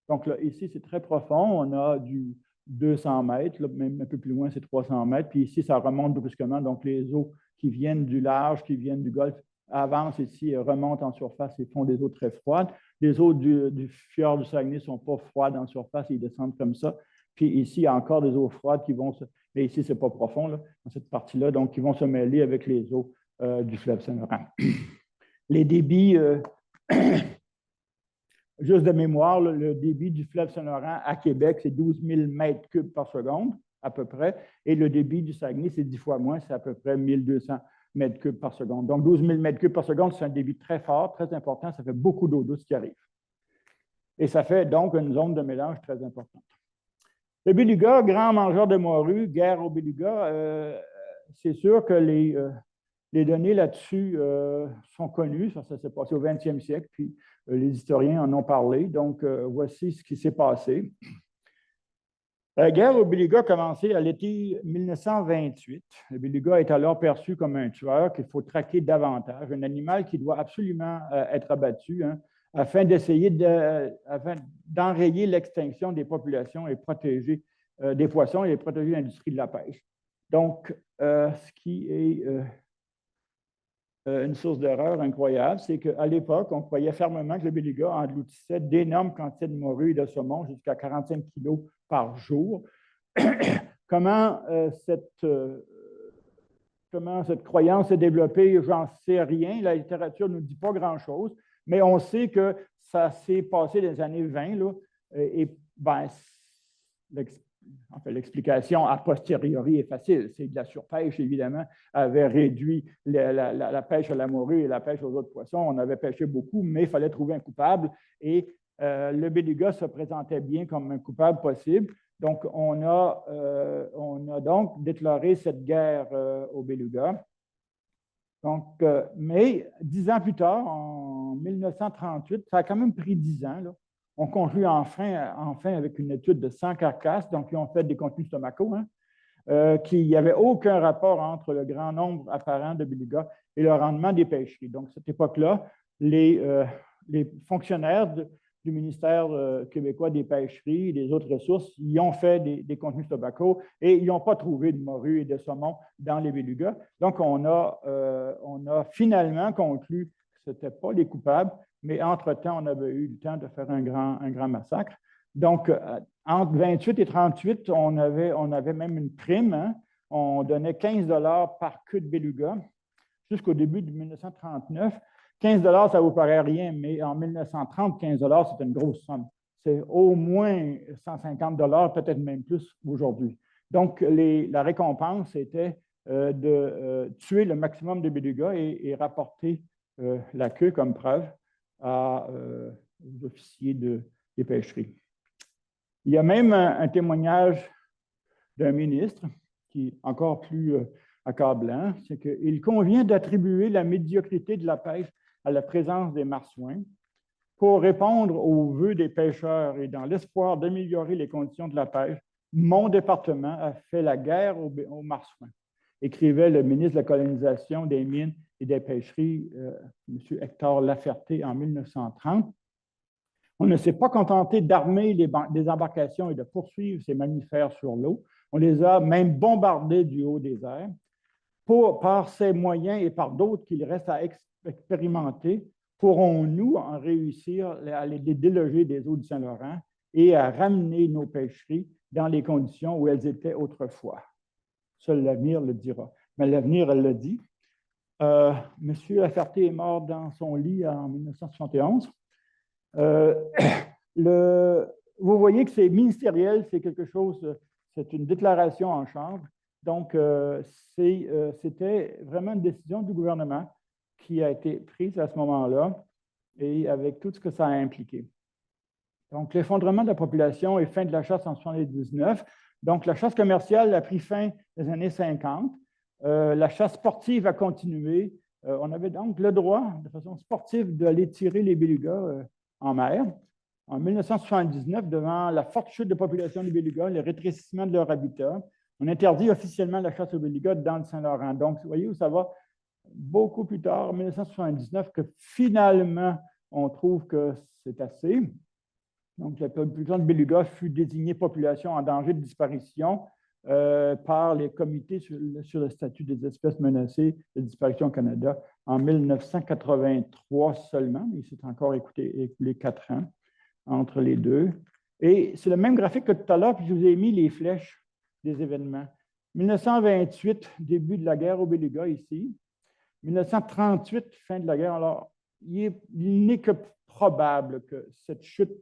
donc, là, ici, c'est très profond. On a du 200 mètres, là, même un peu plus loin, c'est 300 mètres. Puis ici, ça remonte brusquement. Donc, les eaux qui viennent du large, qui viennent du golfe, avancent ici, remontent en surface et font des eaux très froides. Les eaux du fjord du Saguenay ne sont pas froides en surface, ils descendent comme ça. Puis ici, il y a encore des eaux froides qui vont se... Mais ici, ce n'est pas profond, là, dans cette partie-là, donc qui vont se mêler avec les eaux du fleuve Saint-Laurent. Les débits, juste de mémoire, là, le débit du fleuve Saint-Laurent à Québec, c'est 12 000 mètres cubes par seconde, à peu près. Et le débit du Saguenay, c'est 10 fois moins, c'est à peu près 1200 mètres cubes par seconde. Donc, 12 000 mètres cubes par seconde, c'est un débit très fort, très important. Ça fait beaucoup d'eau douce qui arrive. Et ça fait donc une zone de mélange très importante. Le béluga, grand mangeur de morue, guerre au béluga, c'est sûr que les données là-dessus sont connues. Ça s'est passé au 20e siècle, puis les historiens en ont parlé. Donc, voici ce qui s'est passé. La guerre au béluga a commencé à l'été 1928. Le béluga est alors perçu comme un tueur qu'il faut traquer davantage, un animal qui doit absolument être abattu, hein, afin d'essayer d'enrayer l'extinction des populations et protéger des poissons et protéger l'industrie de la pêche. Donc, ce qui est une source d'erreur incroyable, c'est qu'à l'époque, on croyait fermement que le béluga engloutissait d'énormes quantités de morue et de saumon, jusqu'à 45 kilos par jour. Comment cette croyance s'est développée, j'en sais rien. La littérature ne nous dit pas grand-chose. Mais on sait que ça s'est passé dans les années 20, là, et ben, l'explication a posteriori est facile. C'est que la surpêche, évidemment, avait réduit la pêche à la morue et la pêche aux autres poissons. On avait pêché beaucoup, mais il fallait trouver un coupable. Et le beluga se présentait bien comme un coupable possible. Donc, on a donc déclaré cette guerre au beluga. Donc, mais 10 ans plus tard, en 1938, ça a quand même pris 10 ans, là. On conclut enfin avec une étude de 100 carcasses, donc ils ont fait des contenus stomacaux, hein, qu'il n'y avait aucun rapport entre le grand nombre apparent de belugas et le rendement des pêcheries. Donc, à cette époque-là, les fonctionnaires du ministère québécois des pêcheries et des autres ressources, ils ont fait des contenus stomacaux et ils n'ont pas trouvé de morue et de saumon dans les belugas. Donc, on a finalement conclu que ce n'étaient pas les coupables, mais entre-temps, on avait eu le temps de faire un grand massacre. Donc, entre 28 et 38, on avait même une prime, hein. On donnait 15 $ par queue de beluga jusqu'au début de 1939. 15 $ ça ne vous paraît rien, mais en 1930, 15 $ c'est une grosse somme. C'est au moins 150 $, peut-être même plus aujourd'hui. Donc, la récompense était de tuer le maximum de belugas et rapporter la queue comme preuve aux officiers des pêcheries. Il y a même un témoignage d'un ministre qui est encore plus accablant, c'est qu'il convient d'attribuer la médiocrité de la pêche à la présence des marsouins pour répondre aux vœux des pêcheurs et dans l'espoir d'améliorer les conditions de la pêche. Mon département a fait la guerre aux marsouins, écrivait le ministre de la Colonisation, des Mines et des Pêcheries, M. Hector Laferté, en 1930. On ne s'est pas contenté d'armer des embarcations et de poursuivre ces mammifères sur l'eau. On les a même bombardés du haut des airs. Par ces moyens et par d'autres qu'il reste à expérimenter, pourrons-nous en réussir à les déloger des eaux du Saint-Laurent et à ramener nos pêcheries dans les conditions où elles étaient autrefois? Seul l'avenir le dira. Mais l'avenir, elle le dit. M. Laferté est mort dans son lit en 1971. Vous voyez que c'est ministériel, c'est quelque chose, c'est une déclaration en chambre. Donc, c'était vraiment une décision du gouvernement qui a été prise à ce moment-là et avec tout ce que ça a impliqué. Donc, l'effondrement de la population et fin de la chasse en 1979. Donc, la chasse commerciale a pris fin dans les années 50. La chasse sportive a continué. On avait donc le droit, de façon sportive, d'aller tirer les belugas en mer. En 1979, devant la forte chute de population des belugas, le rétrécissement de leur habitat, on interdit officiellement la chasse aux belugas dans le Saint-Laurent. Donc, vous voyez où ça va beaucoup plus tard, en 1979, que finalement, on trouve que c'est assez. Donc, la population de belugas fut désignée population en danger de disparition par les comités sur le statut des espèces menacées de disparition au Canada en 1983 seulement, mais il s'est encore écoulé 4 ans entre les deux. Et c'est le même graphique que tout à l'heure, puis je vous ai mis les flèches des événements. 1928, début de la guerre au beluga ici. 1938, fin de la guerre. Alors, il n'est que probable que cette chute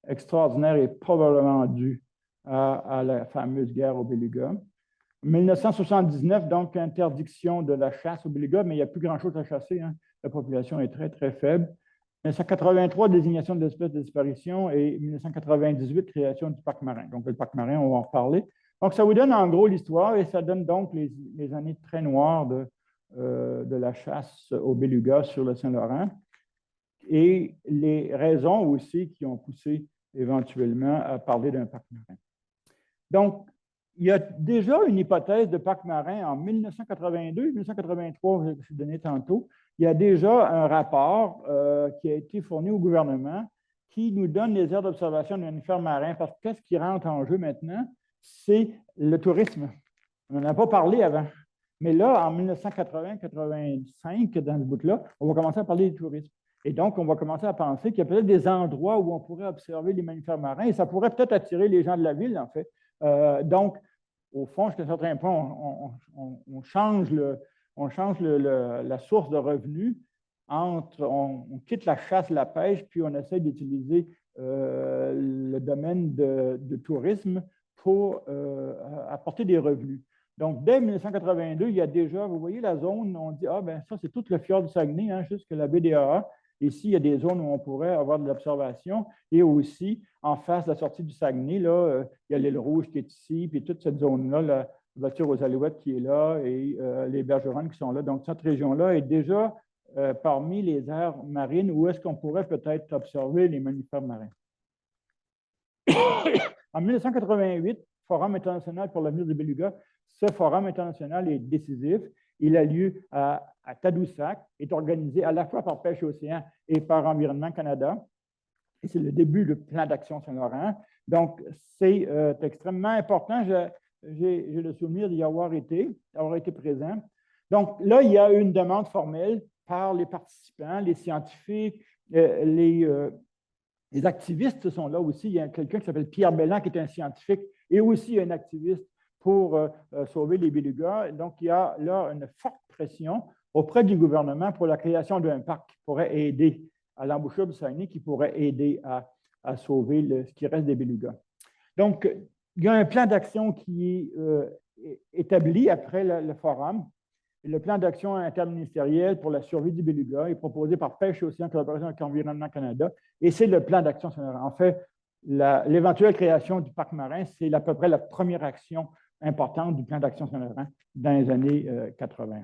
extraordinaire est probablement due à la fameuse guerre au beluga. 1979, donc, interdiction de la chasse au beluga, mais il n'y a plus grand-chose à chasser, hein. La population est très, très faible. 1983, désignation de l'espèce de disparition et 1998, création du parc marin. Donc, le parc marin, on va en reparler. Donc, ça vous donne en gros l'histoire et ça donne donc les années très noires de la chasse au beluga sur le Saint-Laurent et les raisons aussi qui ont poussé éventuellement à parler d'un parc marin. Donc, il y a déjà une hypothèse de parc marin en 1982, 1983, je vous donné tantôt. Il y a déjà un rapport qui a été fourni au gouvernement qui nous donne les aires d'observation d'un mammifère marin. Parce que qu'est-ce qui rentre en jeu maintenant? C'est le tourisme. On n'en a pas parlé avant. Mais là, en 1980-85, dans ce bout-là, on va commencer à parler du tourisme. Et donc, on va commencer à penser qu'il y a peut-être des endroits où on pourrait observer les mammifères marins et ça pourrait peut-être attirer les gens de la ville, en fait. Donc, au fond, jusqu'à un certain point, on change la source de revenus on quitte la chasse, la pêche, puis on essaie d'utiliser le domaine de tourisme pour apporter des revenus. Donc, dès 1982, il y a déjà, vous voyez la zone, on dit, ah ben ça, c'est tout le fjord du Saguenay, hein, jusqu'à la baie des AA. Ici, il y a des zones où on pourrait avoir de l'observation. Et aussi, en face de la sortie du Saguenay, là, il y a l'île Rouge qui est ici, puis toute cette zone-là, la voiture aux Alouettes qui est là et les Bergeronnes qui sont là. Donc, cette région-là est déjà parmi les aires marines où est-ce qu'on pourrait peut-être observer les mammifères marins. En 1988, Forum international pour l'avenir des belugas, ce forum international est décisif. Il a lieu à Tadoussac, est organisé à la fois par Pêche Océan et par Environnement Canada. Et c'est le début du plan d'action Saint-Laurent. Donc, c'est extrêmement important. J'ai le souvenir d'y avoir été présent. Donc, là, il y a une demande formelle par les participants, les scientifiques, les activistes sont là aussi. Il y a quelqu'un qui s'appelle Pierre Belland, qui est un scientifique et aussi un activiste pour sauver les belugas. Donc, il y a là une forte pression auprès du gouvernement pour la création d'un parc qui pourrait aider à l'embouchure du Saguenay, qui pourrait aider à sauver ce qui reste des belugas. Donc, il y a un plan d'action qui est établi après le forum. Le plan d'action interministériel pour la survie du beluga est proposé par Pêche Océan en collaboration avec Environnement Canada, et c'est le plan d'action Saint-Laurent. En fait, l'éventuelle création du parc marin, c'est à peu près la première action importante du plan d'action Saint-Laurent dans les années 80.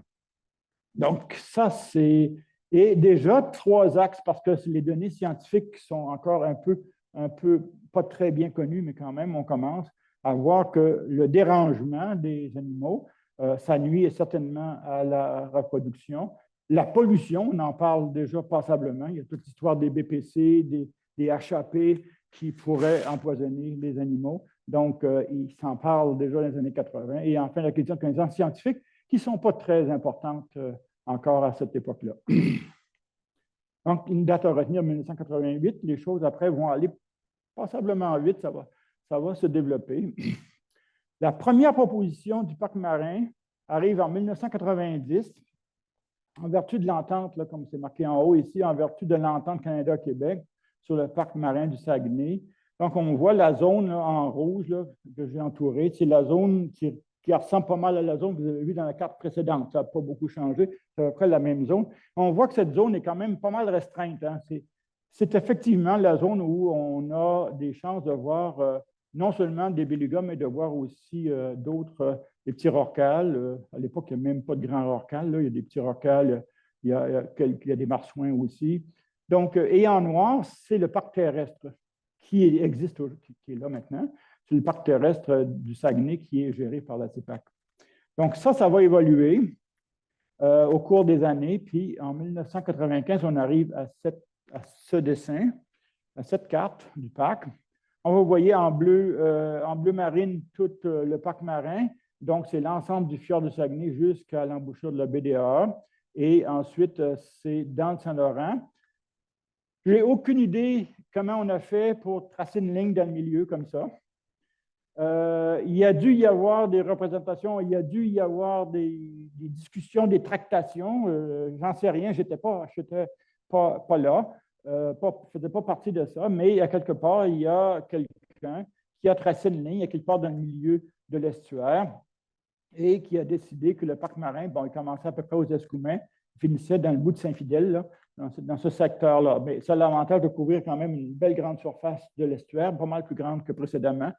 Donc, ça, c'est... Et déjà, 3 axes, parce que les données scientifiques sont encore un peu pas très bien connues, mais quand même, on commence à voir que le dérangement des animaux, ça nuit certainement à la reproduction. La pollution, on en parle déjà passablement. Il y a toute l'histoire des BPC, des HAP qui pourraient empoisonner les animaux. Donc, il s'en parle déjà dans les années 80. Et enfin, la question de connaissances scientifiques qui ne sont pas très importantes encore à cette époque-là. Donc, une date à retenir, 1988. Les choses après vont aller passablement vite, ça va se développer. La première proposition du parc marin arrive en 1990, en vertu de l'entente, comme c'est marqué en haut ici, en vertu de l'entente Canada-Québec sur le parc marin du Saguenay. Donc, on voit la zone là, en rouge là, que j'ai entourée. C'est la zone qui ressemble pas mal à la zone que vous avez vue dans la carte précédente. Ça n'a pas beaucoup changé. C'est à peu près la même zone. On voit que cette zone est quand même pas mal restreinte. Hein. C'est effectivement la zone où on a des chances de voir non seulement des belugas, mais de voir aussi d'autres, des petits rorquals. À l'époque, il n'y a même pas de grands rorquals. Là. Il y a des petits rorquals, il y a des marsouins aussi. Donc, et en noir, c'est le parc terrestre qui existe, qui est là maintenant. C'est le parc terrestre du Saguenay qui est géré par la CEPAC. Donc, ça va évoluer au cours des années. Puis, en 1995, on arrive à ce dessin, à cette carte du parc. On va voyer en bleu marine tout le parc marin. Donc, c'est l'ensemble du fjord du Saguenay jusqu'à l'embouchure de la baie des AA. Et ensuite, c'est dans le Saint-Laurent. Je n'ai aucune idée comment on a fait pour tracer une ligne dans le milieu comme ça. Il y a dû y avoir des représentations, il y a dû y avoir des discussions, des tractations. J'en sais rien, je n'étais pas là. Ne faisait pas partie de ça, mais à quelque part, il y a quelqu'un qui a tracé une ligne à quelque part dans le milieu de l'estuaire et qui a décidé que le parc marin, bon, il commençait à peu près aux Escoumins, il finissait dans le bout de Saint-Fidèle, là, dans ce secteur-là. Mais ça a l'avantage de couvrir quand même une belle grande surface de l'estuaire, pas mal plus grande que précédemment.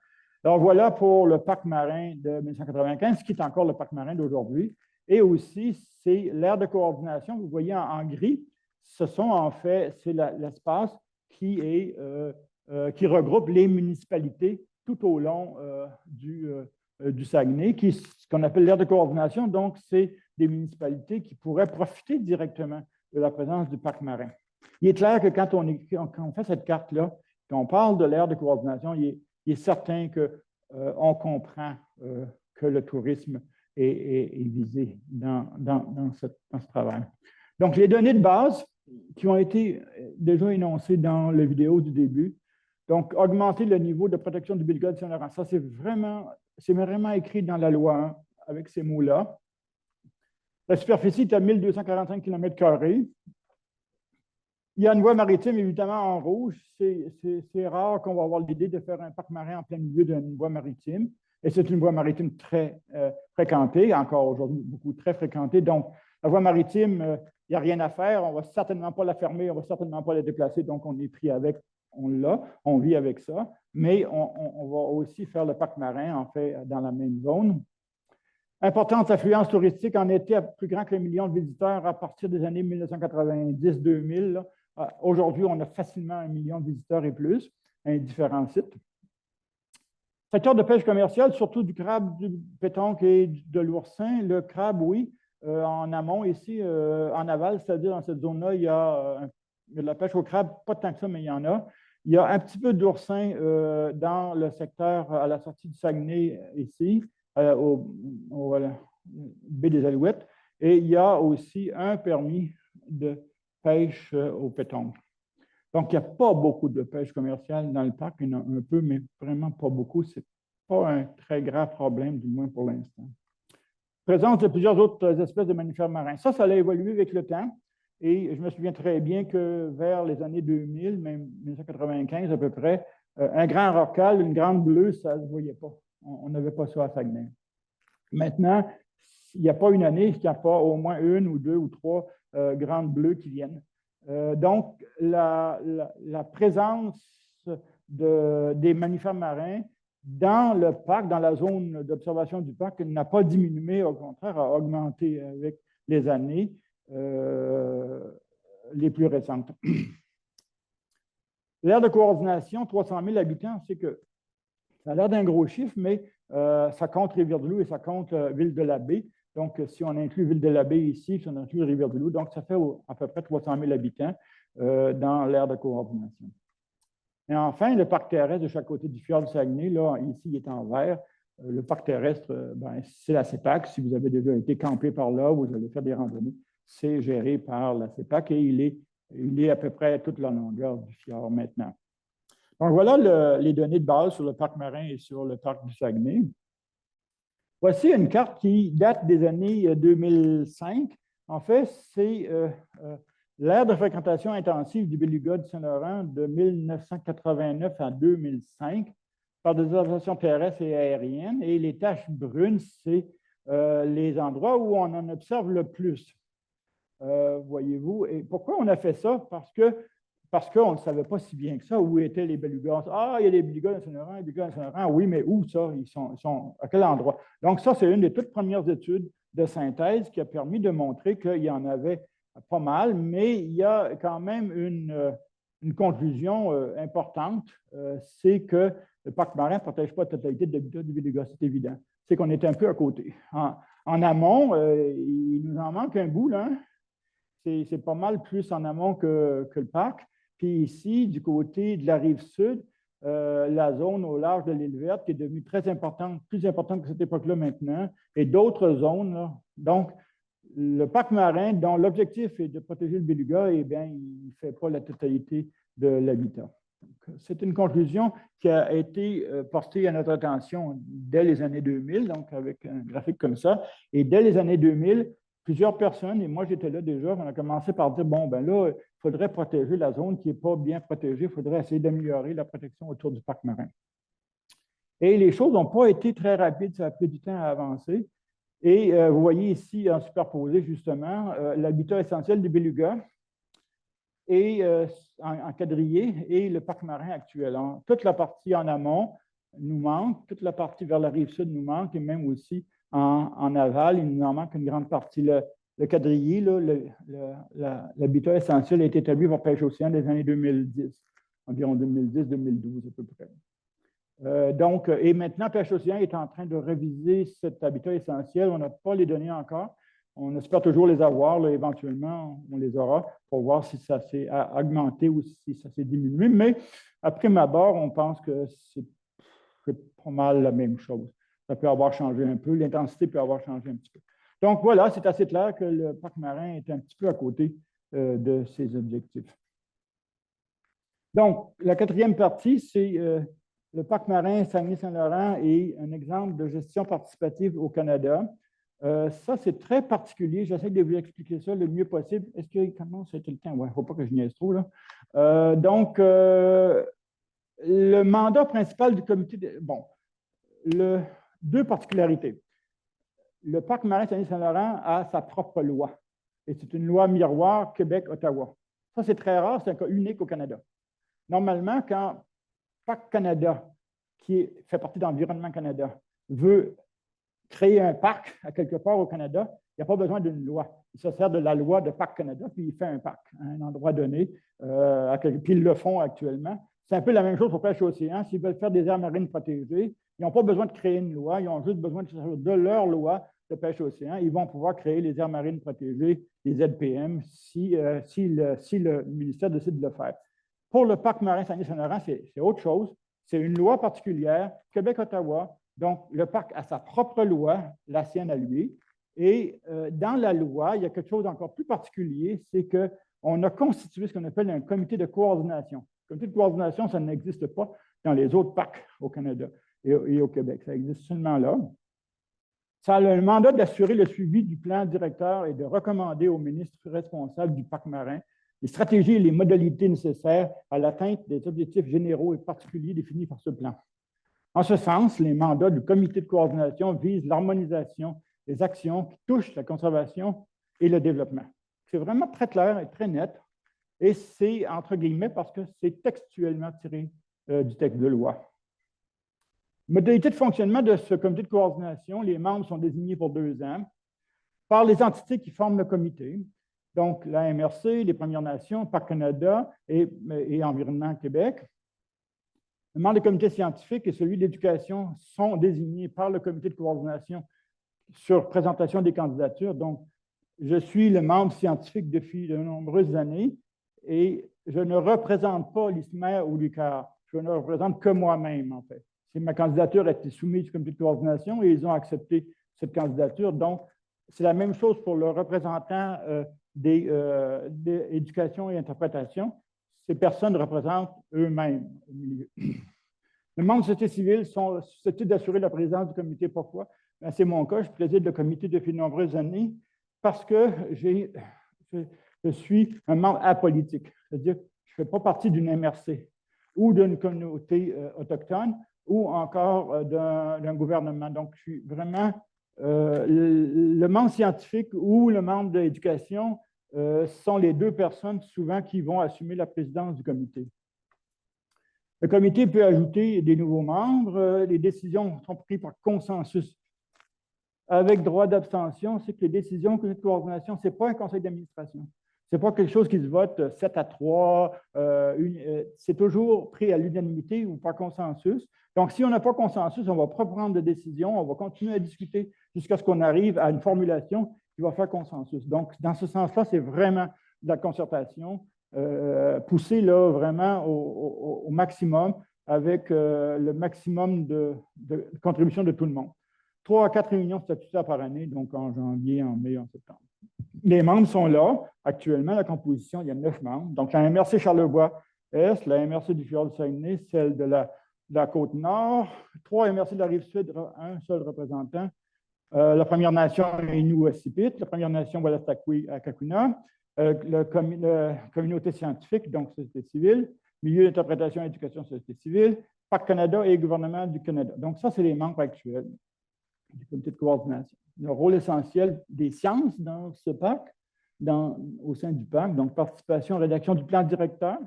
Alors voilà pour le parc marin de 1995, qui est encore le parc marin d'aujourd'hui. Et aussi, c'est l'aire de coordination, vous voyez en gris, ce sont en fait, c'est l'espace qui regroupe les municipalités tout au long du Saguenay, ce qu'on appelle l'aire de coordination. Donc, c'est des municipalités qui pourraient profiter directement de la présence du parc marin. Il est clair que quand on fait cette carte-là, quand on parle de l'aire de coordination, il est certain qu'on comprend que le tourisme est visé dans ce travail. Donc, les données de base qui ont été déjà énoncées dans la vidéo du début. Donc, augmenter le niveau de protection du beluga de Saint-Laurent. Ça, c'est vraiment écrit dans la loi hein, avec ces mots-là. La superficie est à 1245 km². Il y a une voie maritime, évidemment, en rouge. C'est rare qu'on va avoir l'idée de faire un parc marin en plein milieu d'une voie maritime. Et c'est une voie maritime très fréquentée, encore aujourd'hui, beaucoup très fréquentée. Donc, la voie maritime, il n'y a rien à faire. On ne va certainement pas la fermer, on ne va certainement pas la déplacer. Donc, on est pris avec, on l'a, on vit avec ça. Mais on va aussi faire le parc marin, en fait, dans la même zone. Importante affluence touristique en été, plus grand que le million de visiteurs à partir des années 1990-2000. Aujourd'hui, on a facilement 1 million de visiteurs et plus à différents sites. Secteur de pêche commerciale, surtout du crabe, du pétonque et de l'oursin. Le crabe, oui, en amont ici, en aval, c'est-à-dire dans cette zone-là, il y a de la pêche au crabe, pas tant que ça, mais il y en a. Il y a un petit peu d'oursin dans le secteur à la sortie du Saguenay ici, au baie des Alouettes. Et il y a aussi un permis de pêche au pétonque. Donc, il n'y a pas beaucoup de pêche commerciale dans le parc, il y en a un peu, mais vraiment pas beaucoup. Ce n'est pas un très grave problème, du moins pour l'instant. Présence de plusieurs autres espèces de mammifères marins. Ça a évolué avec le temps. Et je me souviens très bien que vers les années 2000, même 1995 à peu près, un grand rorqual, une grande bleue, ça ne se voyait pas. On n'avait pas ça à Saguenay. Maintenant, il n'y a pas une année qu'il n'y a pas au moins une ou deux ou trois grandes bleues qui viennent. Donc, la présence des mammifères marins dans le parc, dans la zone d'observation du parc, n'a pas diminué, au contraire, a augmenté avec les années les plus récentes. L'aire de coordination, 300 000 habitants, c'est que ça a l'air d'un gros chiffre, mais ça compte Rivière-du-Loup et ça compte Ville-de-la-Baie. Donc, si on inclut Ville-de-la-Baie ici, si on inclut Rivière-du-Loup, donc ça fait à peu près 300 000 habitants dans l'aire de coordination. Et enfin, le parc terrestre de chaque côté du fjord du Saguenay, là, ici, il est en vert. Le parc terrestre, c'est la CEPAC. Si vous avez déjà été campé par là, vous allez faire des randonnées. C'est géré par la CEPAC et il est à peu près toute la longueur du fjord maintenant. Donc, voilà les données de base sur le parc marin et sur le parc du Saguenay. Voici une carte qui date des années 2005. En fait, c'est l'aire de fréquentation intensive du Beluga de Saint-Laurent de 1989 à 2005 par des observations terrestres et aériennes. Et les taches brunes, c'est les endroits où on en observe le plus. Voyez-vous. Et pourquoi on a fait ça? Parce qu'on ne savait pas si bien que ça où étaient les belugas. Ah, il y a des belugas dans Saint-Laurent, les belugas dans Saint-Laurent. Oui, mais où ça? Ils sont à quel endroit? Donc, ça, c'est une des toutes premières études de synthèse qui a permis de montrer qu'il y en avait pas mal, mais il y a quand même une conclusion importante, c'est que le parc marin ne protège pas la totalité de l'habitat du beluga, c'est évident. C'est qu'on est un peu à côté. En amont, il nous en manque un bout, là. C'est pas mal plus en amont que le parc. Puis ici, du côté de la rive sud, la zone au large de l'île verte qui est devenue très importante, plus importante que cette époque-là maintenant, et d'autres zones, là. Donc, le parc marin, dont l'objectif est de protéger le beluga, eh bien, il ne fait pas la totalité de l'habitat. C'est une conclusion qui a été portée à notre attention dès les années 2000, donc avec un graphique comme ça. Et dès les années 2000, plusieurs personnes, et moi j'étais là déjà, on a commencé par dire, bon, ben là, il faudrait protéger la zone qui n'est pas bien protégée, il faudrait essayer d'améliorer la protection autour du parc marin. Et les choses n'ont pas été très rapides, ça a pris du temps à avancer. Et vous voyez ici, en superposé, justement, l'habitat essentiel du beluga et en quadrillé et le parc marin actuel. Toute la partie en amont nous manque, toute la partie vers la rive sud nous manque, et même aussi en aval, il nous en manque une grande partie. Le quadrillé, l'habitat essentiel a été établi par Pêche Océan des années 2010, environ 2010-2012 à peu près. Et maintenant, Pêche Océan est en train de réviser cet habitat essentiel. On n'a pas les données encore. On espère toujours les avoir. Là, éventuellement, on les aura pour voir si ça s'est augmenté ou si ça s'est diminué. Mais après ma barre, on pense que c'est pas mal la même chose. Ça peut avoir changé un peu. L'intensité peut avoir changé un petit peu. Donc voilà, c'est assez clair que le parc marin est un petit peu à côté de ses objectifs. Donc, la quatrième partie, c'est le parc marin Saguenay-Saint-Laurent est un exemple de gestion participative au Canada. Ça, c'est très particulier. J'essaie de vous expliquer ça le mieux possible. Est-ce que comment c'était le temps? Ouais, il ne faut pas que je niaise trop, là. Le mandat principal du comité, bon, deux particularités. Le parc marin Saguenay-Saint-Laurent a sa propre loi. Et c'est une loi miroir Québec-Ottawa. Ça, c'est très rare, c'est un cas unique au Canada. Normalement, quand Parc Canada, qui fait partie d'Environnement Canada, veut créer un parc à quelque part au Canada, il n'y a pas besoin d'une loi. Il se sert de la loi de Parc Canada, puis il fait un parc à un endroit donné, puis ils le font actuellement. C'est un peu la même chose pour pêche océan. S'ils veulent faire des aires marines protégées, ils n'ont pas besoin de créer une loi, ils ont juste besoin de leur loi de pêche océan. Ils vont pouvoir créer les aires marines protégées, les ZPM, si le ministère décide de le faire. Pour le parc marin Saguenay-Saint-Laurent, c'est autre chose. C'est une loi particulière, Québec-Ottawa. Donc, le parc a sa propre loi, la sienne à lui. Et dans la loi, il y a quelque chose d'encore plus particulier, c'est qu'on a constitué ce qu'on appelle un comité de coordination. Le comité de coordination, ça n'existe pas dans les autres parcs au Canada et au Québec. Ça existe seulement là. Ça a le mandat d'assurer le suivi du plan directeur et de recommander au ministre responsable du parc marin les stratégies et les modalités nécessaires à l'atteinte des objectifs généraux et particuliers définis par ce plan. En ce sens, les mandats du comité de coordination visent l'harmonisation des actions qui touchent la conservation et le développement. C'est vraiment très clair et très net, et c'est entre guillemets parce que c'est textuellement tiré du texte de loi. Modalité de fonctionnement de ce comité de coordination, les membres sont désignés pour 2 ans par les entités qui forment le comité, donc la MRC, les Premières Nations, Parc Canada et Environnement Québec. Le membre du comité scientifique et celui d'éducation sont désignés par le comité de coordination sur présentation des candidatures. Donc, je suis le membre scientifique depuis de nombreuses années et je ne représente pas l'ISMER ou l'UQAR. Je ne représente que moi-même, en fait. Ma candidature a été soumise au comité de coordination et ils ont accepté cette candidature. Donc, c'est la même chose pour le représentant d'éducation et interprétation. Ces personnes représentent eux-mêmes au milieu. Les membres de la société civile sont susceptibles d'assurer la présidence du comité. Pourquoi? C'est mon cas. Je préside le comité depuis de nombreuses années parce que je suis un membre apolitique. C'est-à-dire que je ne fais pas partie d'une MRC ou d'une communauté autochtone ou encore d'un gouvernement. Donc, je suis vraiment le membre scientifique ou le membre de l'éducation sont les 2 personnes souvent qui vont assumer la présidence du comité. Le comité peut ajouter des nouveaux membres. Les décisions sont prises par consensus. Avec droit d'abstention, c'est que les décisions de coordination, ce n'est pas un conseil d'administration. Ce n'est pas quelque chose qui se vote 7-3. C'est toujours pris à l'unanimité ou par consensus. Donc, si on n'a pas consensus, on ne va pas prendre de décision. On va continuer à discuter jusqu'à ce qu'on arrive à une formulation qui va faire consensus. Donc, dans ce sens-là, c'est vraiment de la concertation poussée là, vraiment au maximum avec le maximum de contribution de tout le monde. 3 à 4 réunions statutaires par année, donc en janvier, en mai, en septembre. Les membres sont là. Actuellement, la composition, il y a 9 membres. Donc, la MRC Charlevoix-Est, la MRC du Fjord du Saguenay, celle de la Côte-Nord, 3 MRC de la Rive-Sud, un seul représentant. La Première Nation Innu-Sipit, la Première Nation Walastaqui-Kakuna, la communauté scientifique, donc société civile, milieu d'interprétation et éducation, société civile, Parc Canada et gouvernement du Canada. Donc, ça, c'est les membres actuels du comité de coordination. Le rôle essentiel des sciences dans ce parc, au sein du parc, donc participation, rédaction du plan directeur,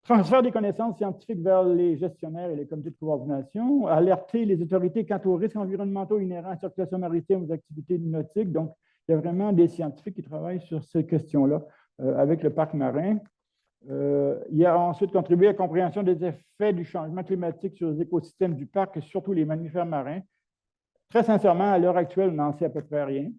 transfert des connaissances scientifiques vers les gestionnaires et les comités de coordination, alerter les autorités quant aux risques environnementaux inhérents à la circulation maritime aux activités nautiques. Donc, il y a vraiment des scientifiques qui travaillent sur ces questions-là avec le parc marin. Il y a ensuite contribué à la compréhension des effets du changement climatique sur les écosystèmes du parc et surtout les mammifères marins. Très sincèrement, à l'heure actuelle, on n'en sait à peu près rien.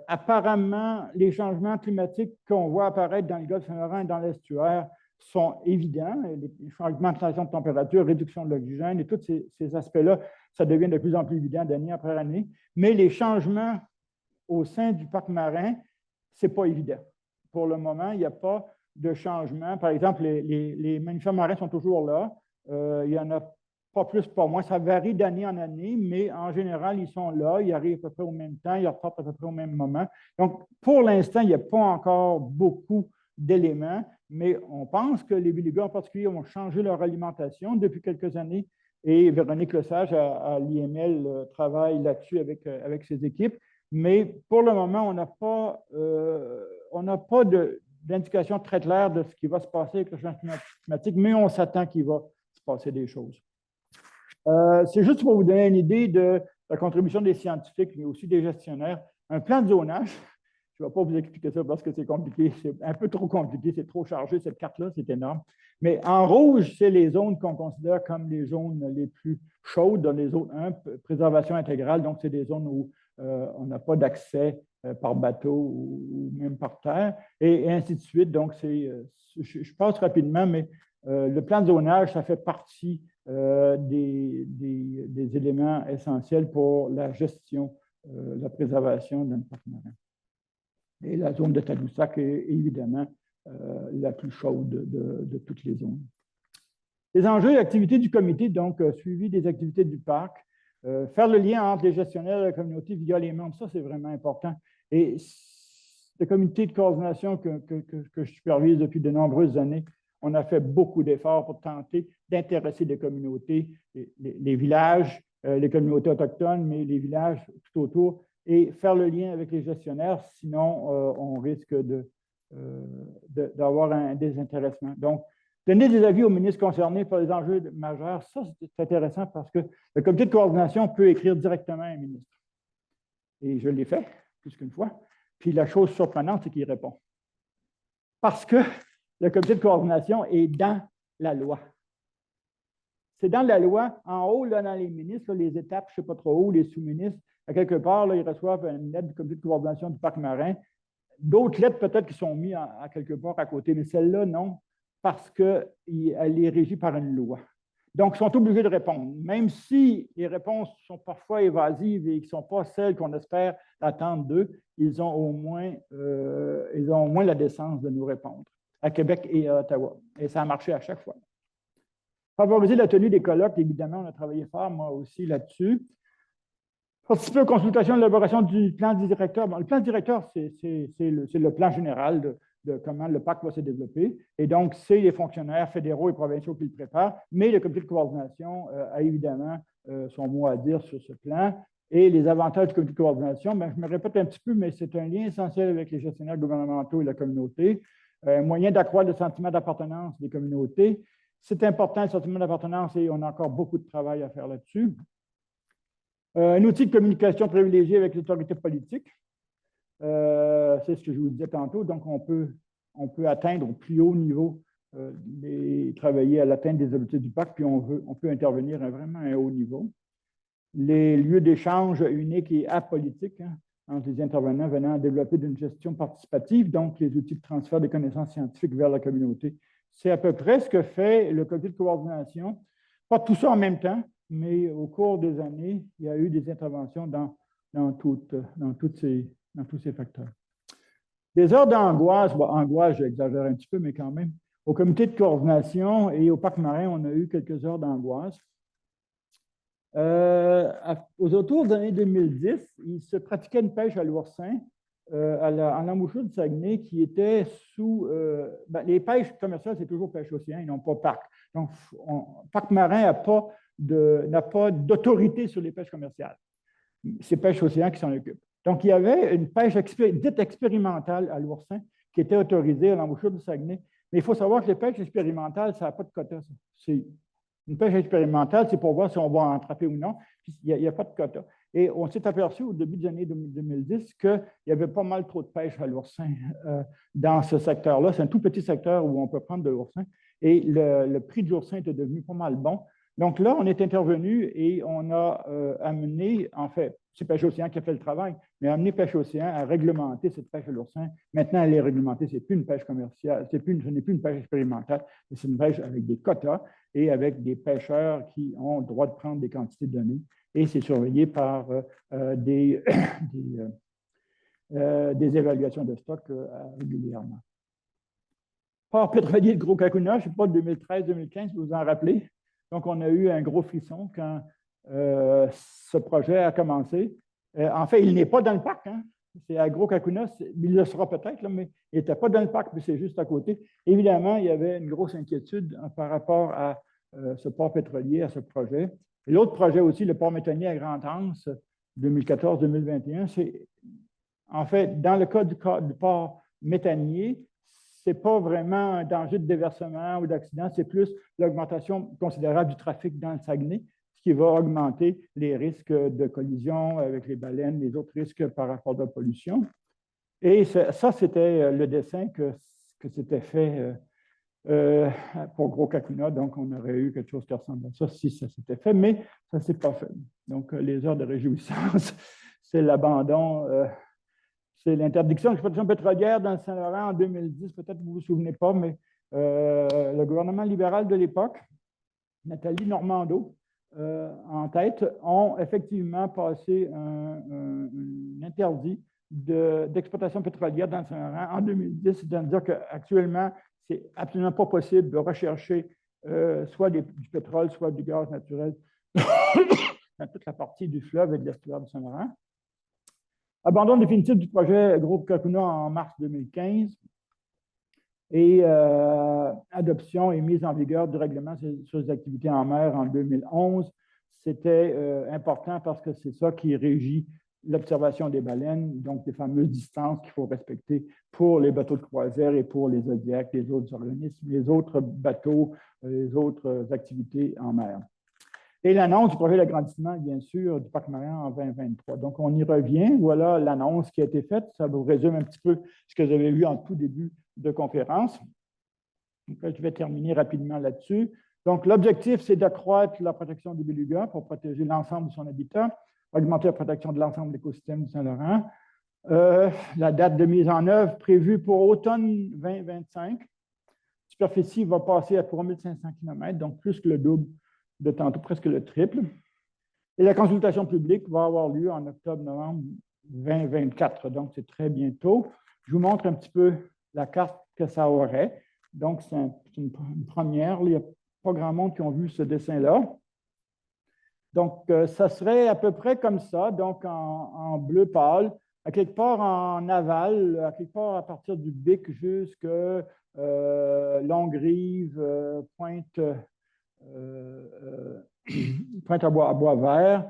Apparemment, les changements climatiques qu'on voit apparaître dans le golfe Saint-Laurent et dans l'estuaire sont évidents. Les changements de température, réduction de l'oxygène et tous ces aspects-là, ça devient de plus en plus évident d'année après année. Mais les changements au sein du parc marin, ce n'est pas évident. Pour le moment, il n'y a pas de changement. Par exemple, les mammifères marins sont toujours là. Il y en a pas plus, pas moins. Ça varie d'année en année, mais en général, ils sont là, ils arrivent à peu près au même temps, ils repartent à peu près au même moment. Donc, pour l'instant, il n'y a pas encore beaucoup d'éléments, mais on pense que les Bélugas en particulier ont changé leur alimentation depuis quelques années et Véronique Lesage à l'IML travaille là-dessus avec ses équipes. Mais pour le moment, on n'a pas d'indication très claire de ce qui va se passer avec le changement climatique, mais on s'attend qu'il va se passer des choses. C'est juste pour vous donner une idée de la contribution des scientifiques, mais aussi des gestionnaire. Un plan de zonage, je ne vais pas vous expliquer ça parce que c'est compliqué, c'est un peu trop compliqué, c'est trop chargé, cette carte-là, c'est énorme. Mais en rouge, c'est les zones qu'on considère comme les zones les plus chaudes, dans les zones 1, préservation intégrale, donc c'est des zones où on n'a pas d'accès par bateau ou même par terre, et ainsi de suite. Donc, je passe rapidement, mais le plan de zonage, ça fait partie des éléments essentiels pour la gestion, la préservation d'un parc marin. Et la zone de Tadoussac est évidemment la plus chaude de toutes les zones. Les enjeux et activités du comité, donc suivi des activités du parc, faire le lien entre les gestionnaires de la communauté via les membres, ça c'est vraiment important. Et le comité de coordination que je supervise depuis de nombreuses années, on a fait beaucoup d'efforts pour tenter d'intéresser les communautés, les villages, les communautés autochtones, mais les villages tout autour, et faire le lien avec les gestionnaires, sinon on risque d'avoir un désintéressement. Donc, donner des avis aux ministres concernés par les enjeux majeurs, ça c'est intéressant parce que le comité de coordination peut écrire directement à un ministre. Et je l'ai fait plus qu'une fois. Puis la chose surprenante, c'est qu'il répond. Parce que le comité de coordination est dans la loi. C'est dans la loi, en haut, là, dans les ministres, là, les étapes, je ne sais pas trop où, les sous-ministres, à quelque part, là, ils reçoivent une lettre du comité de coordination du parc marin. D'autres lettres, peut-être, qui sont mises à quelque part à côté, mais celle-là, non, parce qu'elle est régie par une loi. Donc, ils sont obligés de répondre, même si les réponses sont parfois évasives et qui ne sont pas celles qu'on espère attendre d'eux, ils ont au moins la décence de nous répondre, à Québec et à Ottawa. Et ça a marché à chaque fois. Favoriser la tenue des colloques, évidemment, on a travaillé fort, moi aussi, là-dessus. Participer aux consultations et l'élaboration du plan directeur. Bon, le plan directeur, c'est le plan général de comment le parc va se développer. Et donc, c'est les fonctionnaires fédéraux et provinciaux qui le préparent, mais le comité de coordination a évidemment son mot à dire sur ce plan. Et les avantages du comité de coordination, bien, je me répète un petit peu, mais c'est un lien essentiel avec les gestionnaires gouvernementaux et la communauté, un moyen d'accroître le sentiment d'appartenance des communautés. C'est important, le sentiment d'appartenance, et on a encore beaucoup de travail à faire là-dessus. Un outil de communication privilégié avec l'autorité politique. C'est ce que je vous disais tantôt. Donc, on peut atteindre au plus haut niveau travailler à l'atteinte des objectifs du parc, puis on peut intervenir à vraiment un haut niveau. Les lieux d'échange uniques et apolitiques entre les intervenants venant développer d'une gestion participative, donc les outils de transfert des connaissances scientifiques vers la communauté. C'est à peu près ce que fait le comité de coordination. Pas tout ça en même temps, mais au cours des années, il y a eu des interventions dans tous ces facteurs. Des heures d'angoisse, angoisse, j'exagère un petit peu, mais quand même. Au comité de coordination et au parc marin, on a eu quelques heures d'angoisse. Aux autour des années 2010, il se pratiquait une pêche à l'oursin en l'embouchure du Saguenay qui était sous... les pêches commerciales, c'est toujours pêche océan, ils n'ont pas parc. Donc, parc marin n'a pas d'autorité sur les pêches commerciales. C'est pêche océan qui s'en occupe. Donc, il y avait une pêche dite expérimentale à l'oursin qui était autorisée à l'embouchure du Saguenay. Mais il faut savoir que les pêches expérimentales, ça n'a pas de quota. Une pêche expérimentale, c'est pour voir si on va en attraper ou non. Il n'y a pas de quota. Et on s'est aperçu au début des années 2010 qu'il y avait pas mal trop de pêche à l'oursin dans ce secteur-là. C'est un tout petit secteur où on peut prendre de l'oursin. Et le prix de l'oursin était devenu pas mal bon. Donc là, on est intervenu et on a amené, en fait, c'est Pêche Océan qui a fait le travail, mais amené Pêche Océan à réglementer cette pêche à l'oursin. Maintenant, elle est réglementée, ce n'est plus une pêche commerciale, ce n'est plus une pêche expérimentale, mais c'est une pêche avec des quotas et avec des pêcheurs qui ont le droit de prendre des quantités données. Et c'est surveillé par des évaluations de stock régulièrement. Port pétrolier de Gros-Cacuna, je ne sais pas, 2013-2015, vous vous en rappelez? Donc, on a eu un gros frisson quand ce projet a commencé. En fait, il n'est pas dans le parc, hein. C'est à Gros-Cacuna, il le sera peut-être, là, mais il n'était pas dans le parc, mais c'est juste à côté. Évidemment, il y avait une grosse inquiétude par rapport à ce port pétrolier, à ce projet. Et l'autre projet aussi, le port méthanier à Grande-Anse, 2014-2021, c'est en fait, dans le cas du port méthanier, ce n'est pas vraiment un danger de déversement ou d'accident, c'est plus l'augmentation considérable du trafic dans le Saguenay, ce qui va augmenter les risques de collision avec les baleines, les autres risques par rapport à la pollution. Et ça, c'était le dessin que c'était fait pour Gros-Cacuna. Donc, on aurait eu quelque chose qui ressemble à ça si ça s'était fait, mais ça ne s'est pas fait. Donc, les heures de réjouissance, c'est l'abandon, c'est l'interdiction de l'exploitation pétrolière dans le Saint-Laurent en 2010. Peut-être que vous ne vous souvenez pas, mais le gouvernement libéral de l'époque, Nathalie Normando, en tête, ont effectivement passé un interdit d'exploitation pétrolière dans le Saint-Laurent en 2010, c'est-à-dire qu'actuellement, c'est absolument pas possible de rechercher soit du pétrole, soit du gaz naturel dans toute la partie du fleuve et de l'estuaire du Saint-Laurent. Abandon définitif du projet Gros-Cacuna en mars 2015 et adoption et mise en vigueur du règlement sur les activités en mer en 2011. C'était important parce que c'est ça qui régit l'observation des baleines, donc les fameuses distances qu'il faut respecter pour les bateaux de croisière et pour les zodiacs, les autres organismes, les autres bateaux, les autres activités en mer. Et l'annonce du projet d'agrandissement, bien sûr, du parc marin en 2023. Donc, on y revient. Voilà l'annonce qui a été faite. Ça vous résume un petit peu ce que vous avez vu en tout début de conférence. Donc, là, je vais terminer rapidement là-dessus. Donc, l'objectif, c'est d'accroître la protection du beluga pour protéger l'ensemble de son habitat, augmenter la protection de l'ensemble de l'écosystème du Saint-Laurent. La date de mise en œuvre prévue pour automne 2025. La superficie va passer à 3500 km, donc plus que le double de tantôt, presque le triple. Et la consultation publique va avoir lieu en octobre-novembre 2024, donc c'est très bientôt. Je vous montre un petit peu la carte que ça aurait. Donc, c'est une première. Il n'y a pas grand monde qui ont vu ce dessin-là. Donc, ça serait à peu près comme ça, donc en bleu pâle, à quelque part en aval, à quelque part à partir du Bic jusqu'à Longrive, Pointe à Bois-Vert.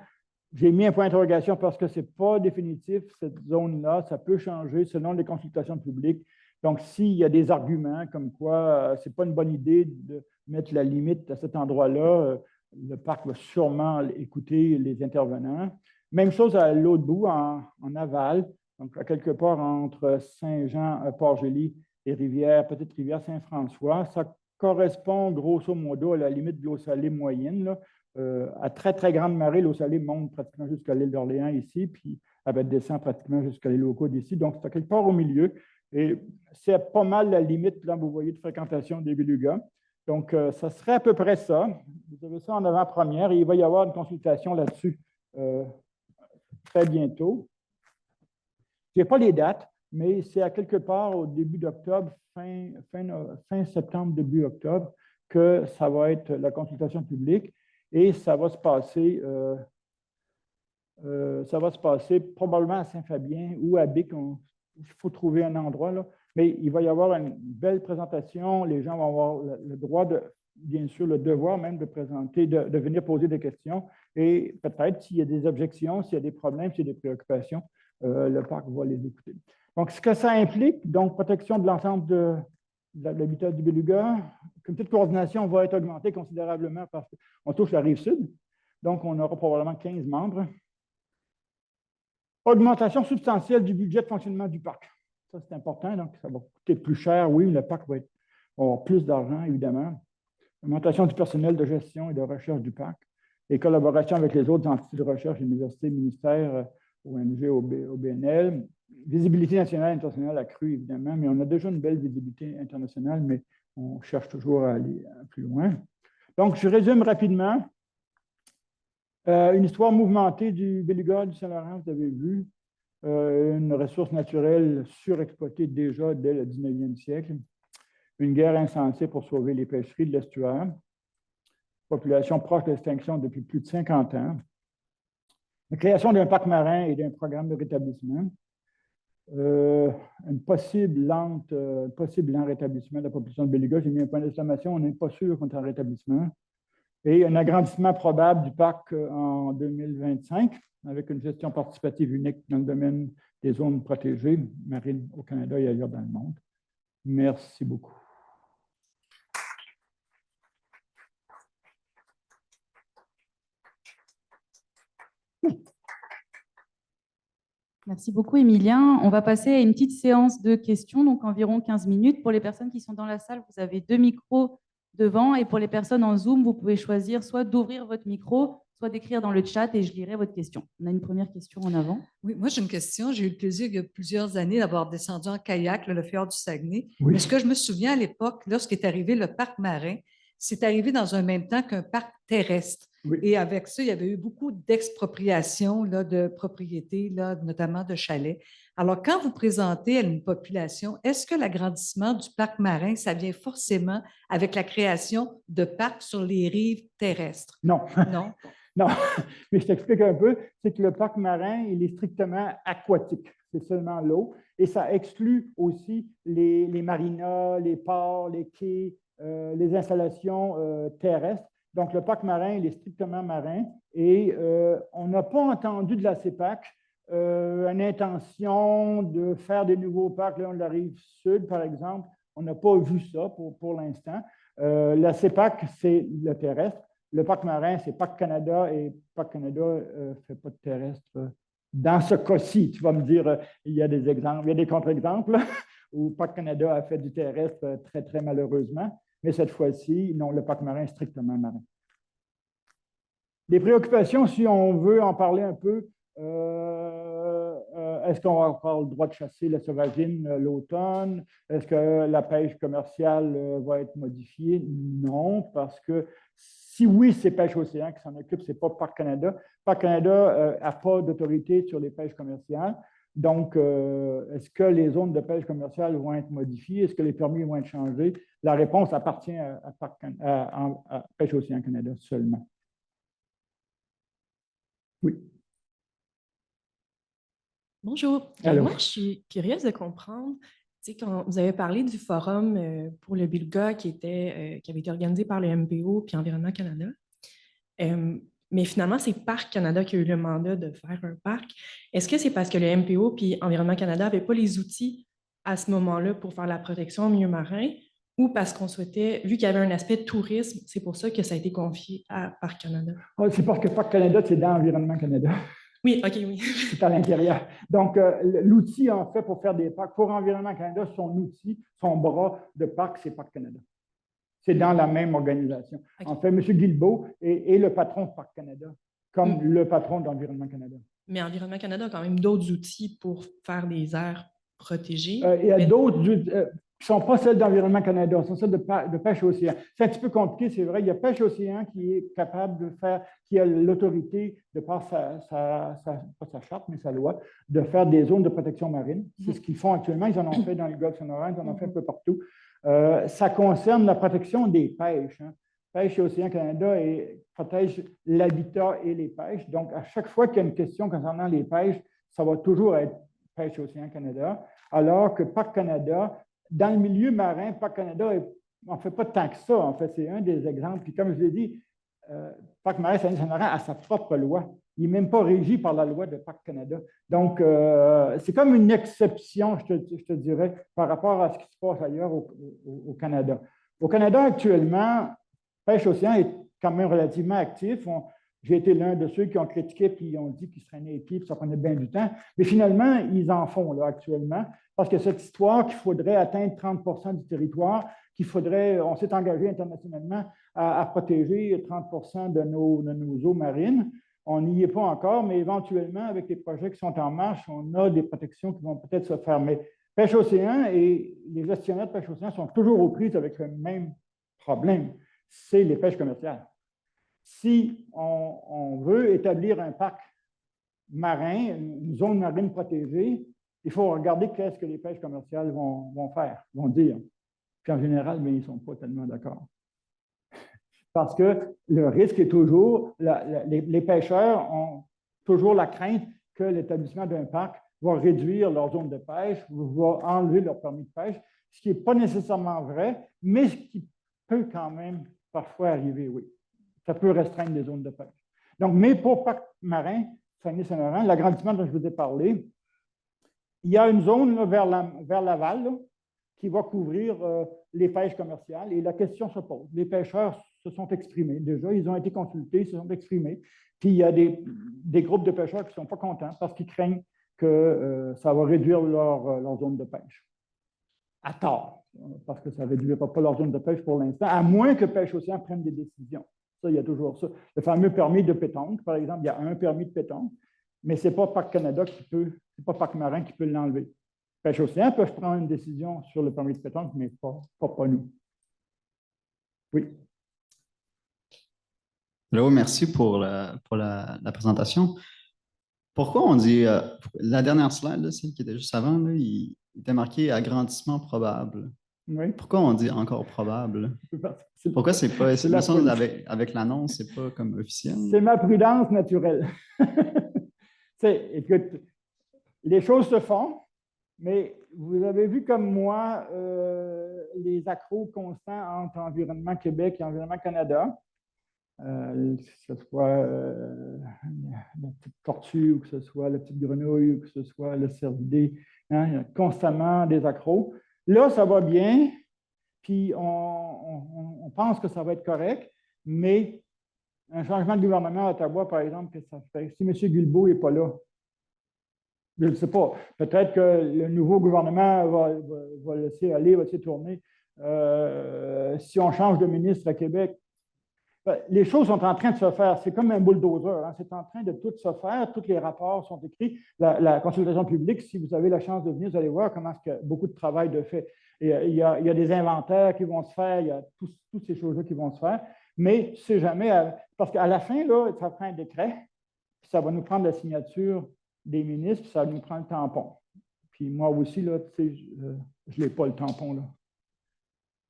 J'ai mis un point d'interrogation parce que ce n'est pas définitif, cette zone-là. Ça peut changer selon les consultations publiques. Donc, s'il y a des arguments comme quoi ce n'est pas une bonne idée de mettre la limite à cet endroit-là, le parc va sûrement écouter les intervenants. Même chose à l'autre bout, en aval, donc à quelque part entre Saint-Jean, Port-Joli et Petite Rivière Saint-François. Ça correspond grosso modo à la limite de l'eau salée moyenne. Là. À très, très grande marée, l'eau salée monte pratiquement jusqu'à l'île d'Orléans ici, puis elle descend pratiquement jusqu'à l'île aux Côtes d'ici. Donc, c'est à quelque part au milieu. Et c'est pas mal la limite, là, vous voyez, de fréquentation des belugas. Donc, ça serait à peu près ça. Vous avez ça en avant-première et il va y avoir une consultation là-dessus très bientôt. Je n'ai pas les dates, mais c'est à quelque part au début d'octobre, fin septembre, début octobre, que ça va être la consultation publique et ça va se passer probablement à Saint-Fabien ou à Bic. Il faut trouver un endroit, là. Mais il va y avoir une belle présentation. Les gens vont avoir le droit bien sûr, le devoir même de présenter, de venir poser des questions. Et peut-être s'il y a des objections, s'il y a des problèmes, s'il y a des préoccupations, le parc va les écouter. Donc, ce que ça implique, donc, protection de l'ensemble de l'habitat du beluga. Le comité de coordination va être augmenté considérablement parce qu'on touche la rive sud. Donc, on aura probablement 15 membres. Augmentation substantielle du budget de fonctionnement du parc. Ça, c'est important. Donc, ça va coûter plus cher. Oui, le parc va avoir plus d'argent, évidemment. Augmentation du personnel de gestion et de recherche du parc. Et collaboration avec les autres entités de recherche, universités, ministères, ONG, OBNL. Visibilité nationale et internationale accrue, évidemment, mais on a déjà une belle visibilité internationale, mais on cherche toujours à aller plus loin. Donc, je résume rapidement. Une histoire mouvementée du beluga du Saint-Laurent, vous avez vu. Une ressource naturelle surexploitée déjà dès le 19e siècle. Une guerre insensée pour sauver les pêcheries de l'estuaire. population proche d'extinction depuis plus de 50 ans. La création d'un parc marin et d'un programme de rétablissement. Un possible lent rétablissement de la population de beluga. J'ai mis un point d'exclamation, on n'est pas sûr qu'on est en rétablissement. Et un agrandissement probable du parc en 2025, avec une gestion participative unique dans le domaine des zones protégées marines au Canada et ailleurs dans le monde. Merci beaucoup.
Merci beaucoup, Émilien. On va passer à une petite séance de questions, donc environ 15 minutes. Pour les personnes qui sont dans la salle, vous avez 2 micros devant. Et pour les personnes en Zoom, vous pouvez choisir soit d'ouvrir votre micro, soit d'écrire dans le chat et je lirai votre question. On a une première question en avant.
Oui, moi j'ai une question. J'ai eu le plaisir il y a plusieurs années d'avoir descendu en kayak le fjord du Saguenay.
Oui.
Mais ce que je me souviens à l'époque, lorsqu'est arrivé le parc marin, c'est arrivé dans un même temps qu'un parc terrestre.
Oui.
Et avec ça, il y avait eu beaucoup d'expropriations de propriétés, là, notamment de chalets. Alors, quand vous présentez à une population, est-ce que l'agrandissement du parc marin, ça vient forcément avec la création de parcs sur les rives terrestres?
Non.
Non?
Non, mais je t'explique un peu. C'est que le parc marin, il est strictement aquatique. C'est seulement l'eau. Et ça exclut aussi les marinas, les ports, les quais, les installations terrestres. Donc, le parc marin, il est strictement marin. Et on n'a pas entendu de la CEPAC une intention de faire des nouveaux parcs le long de la rive sud, par exemple. On n'a pas vu ça pour l'instant. La CEPAC, c'est le terrestre. Le parc marin, c'est Parc Canada et Parc Canada ne fait pas de terrestre. Dans ce cas-ci, tu vas me dire, il y a des exemples, il y a des contre-exemples où Parc Canada a fait du terrestre très, très malheureusement. Mais cette fois-ci, non, le parc marin est strictement marin. Les préoccupations, si on veut en parler un peu, est-ce qu'on va avoir le droit de chasser la sauvagine l'automne? Est-ce que la pêche commerciale va être modifiée? Non, parce que si oui, c'est Pêche Océan qui s'en occupe, ce n'est pas Parc Canada. Parc Canada n'a pas d'autorité sur les pêches commerciales. Donc, est-ce que les zones de pêche commerciale vont être modifiées? Est-ce que les permis vont être changés? La réponse appartient à Pêche Océan Canada seulement. Oui.
Bonjour.
Allô.
Moi, je suis curieuse de comprendre, tu sais, quand vous avez parlé du forum pour le beluga qui avait été organisé par le MPO puis Environnement Canada, mais finalement, c'est Parc Canada qui a eu le mandat de faire un parc. Est-ce que c'est parce que le MPO puis Environnement Canada n'avaient pas les outils à ce moment-là pour faire la protection au milieu marin ou parce qu'on souhaitait, vu qu'il y avait un aspect de tourisme, c'est pour ça que ça a été confié à Parc Canada?
C'est parce que Parc Canada, c'est dans Environnement Canada.
Oui, OK, oui.
C'est à l'intérieur. Donc, l'outil, en fait, pour faire des parcs, pour Environnement Canada, son outil, son bras de parc, c'est Parc Canada. C'est dans la même organisation. Okay. En fait, M. Guilbeault est le patron de Parc Canada, comme le patron d'Environnement Canada.
Mais Environnement Canada a quand même d'autres outils pour faire des aires protégées.
Il y a d'autres qui ne sont pas celles d'Environnement Canada, ce sont celles de Pêche Océan. C'est un petit peu compliqué, c'est vrai. Il y a Pêche Océan qui est capable de faire, qui a l'autorité, de par pas sa charte, mais sa loi, de faire des zones de protection marine. C'est ce qu'ils font actuellement. Ils en ont fait dans le Golfe Sonoran, ils en ont fait un peu partout. Ça concerne la protection des pêches. Hein. Pêche et Océan Canada protège l'habitat et les pêches. Donc, à chaque fois qu'il y a une question concernant les pêches, ça va toujours être Pêche et Océan Canada. Alors que Parc Canada, dans le milieu marin, Parc Canada n'en fait pas tant que ça. En fait, c'est un des exemples. Puis, comme je l'ai dit, Parc marin Saguenay-Saint-Laurent a sa propre loi. Il n'est même pas régi par la loi de Parc Canada. Donc, c'est comme une exception, je te dirais, par rapport à ce qui se passe ailleurs au Canada. Au Canada, actuellement, Pêche Océan est quand même relativement actif. J'ai été l'un de ceux qui ont critiqué puis ont dit qu'ils se traînaient les pieds puis ça prenait bien du temps. Mais finalement, ils en font là, actuellement parce que cette histoire qu'il faudrait atteindre 30 du territoire, on s'est engagé internationalement à protéger 30 de nos eaux marines. On n'y est pas encore, mais éventuellement, avec les projets qui sont en marche, on a des protections qui vont peut-être se faire. Mais Pêche Océan et les gestionnaires de Pêche Océan sont toujours aux prises avec le même problème, c'est les pêches commerciales. Si on veut établir un parc marin, une zone marine protégée, il faut regarder qu'est-ce que les pêches commerciales vont faire, vont dire. Puis en général, mais ils ne sont pas tellement d'accord. parce que le risque est toujours, les pêcheurs ont toujours la crainte que l'établissement d'un parc va réduire leur zone de pêche, va enlever leur permis de pêche, ce qui n'est pas nécessairement vrai, mais ce qui peut quand même parfois arriver, oui. Ça peut restreindre les zones de pêche. Donc, mais pour parc marin, Saguenay-Saint-Laurent, l'agrandissement dont je vous ai parlé, il y a une zone là, vers l'aval là, qui va couvrir les pêches commerciales et la question se pose. Les pêcheurs se sont exprimés déjà, ils ont été consultés, ils se sont exprimés. Puis il y a des groupes de pêcheurs qui ne sont pas contents parce qu'ils craignent que ça va réduire leur zone de pêche. À tort, parce que ça ne réduira pas leur zone de pêche pour l'instant, à moins que Pêche Océan prenne des décisions. Ça, il y a toujours ça. Le fameux permis de pétanque, par exemple, il y a un permis de pétanque, mais ce n'est pas Parc Canada qui peut, c'est pas Parc Marin qui peut l'enlever. Pêche Océan peuvent prendre une décision sur le permis de pétanque, mais pas nous. Oui.
Hello, merci pour la présentation. Pourquoi on dit, la dernière slide, là, celle qui était juste avant, là, il était marqué agrandissement probable.
Oui.
Pourquoi on dit encore probable? Pourquoi c'est pas, avec l'annonce, c'est pas comme officiel?
C'est ma prudence naturelle. Écoute, les choses se font, mais vous avez vu comme moi les accros constants entre Environnement Québec et Environnement Canada. Que ce soit la petite tortue, ou que ce soit la petite grenouille, ou que ce soit le cervidé, hein, il y a constamment des accros. Là, ça va bien, puis on pense que ça va être correct, mais un changement de gouvernement à Ottawa, par exemple, que ça fait, si M. Guilbeault n'est pas là, je ne sais pas, peut-être que le nouveau gouvernement va laisser aller, va laisser tourner. Si on change de ministre à Québec, les choses sont en train de se faire. C'est comme un bulldozer. Hein. C'est en train de tout se faire. Tous les rapports sont écrits. La consultation publique, si vous avez la chance de venir, vous allez voir comment il y a beaucoup de travail de fait. Il y a des inventaires qui vont se faire. Il y a toutes ces choses-là qui vont se faire. Mais c'est jamais... Parce qu'à la fin, là, ça prend un décret. Puis ça va nous prendre la signature des ministres. Puis ça va nous prendre le tampon. Puis moi aussi, là, tu sais, je n'ai pas le tampon, là.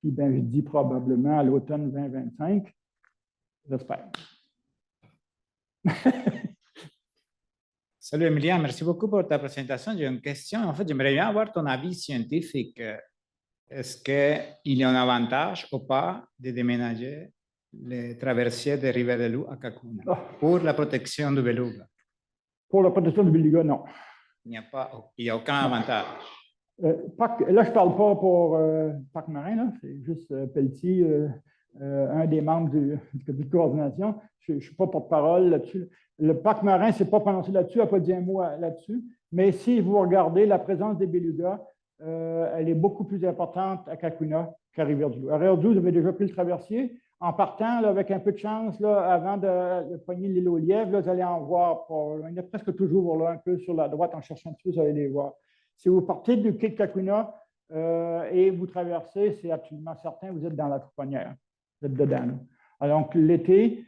Puis bien, je dis probablement à l'automne 2025. J'espère.
Salut Emilien, merci beaucoup pour ta présentation. J'ai une question. En fait, j'aimerais bien avoir ton avis scientifique. Est-ce qu'il y a un avantage ou pas de déménager les traversiers des rivières de Loup à Cacouna pour la protection du beluga?
Pour la protection du beluga, non.
Il n'y a aucun avantage.
Là, je ne parle pas pour Parc Marin, c'est juste Pelletier. Un des membres du comité de coordination. Je ne suis pas porte-parole là-dessus. Le parc marin ne s'est pas prononcé là-dessus, n'a pas dit un mot là-dessus. Mais si vous regardez la présence des belugas, elle est beaucoup plus importante à Cacouna qu'à Rivière-du-Loup. À Rivière-du-Loup, vous avez déjà pris le traversier. En partant, là, avec un peu de chance, là, avant de pogner l'île aux lièvres, là, vous allez en voir. Il y en a presque toujours là, un peu sur la droite en cherchant dessus, vous allez les voir. Si vous partez du quai de Cacouna et vous traversez, c'est absolument certain, vous êtes dans la pouponnière. Vous êtes dedans. Là. Donc, l'été,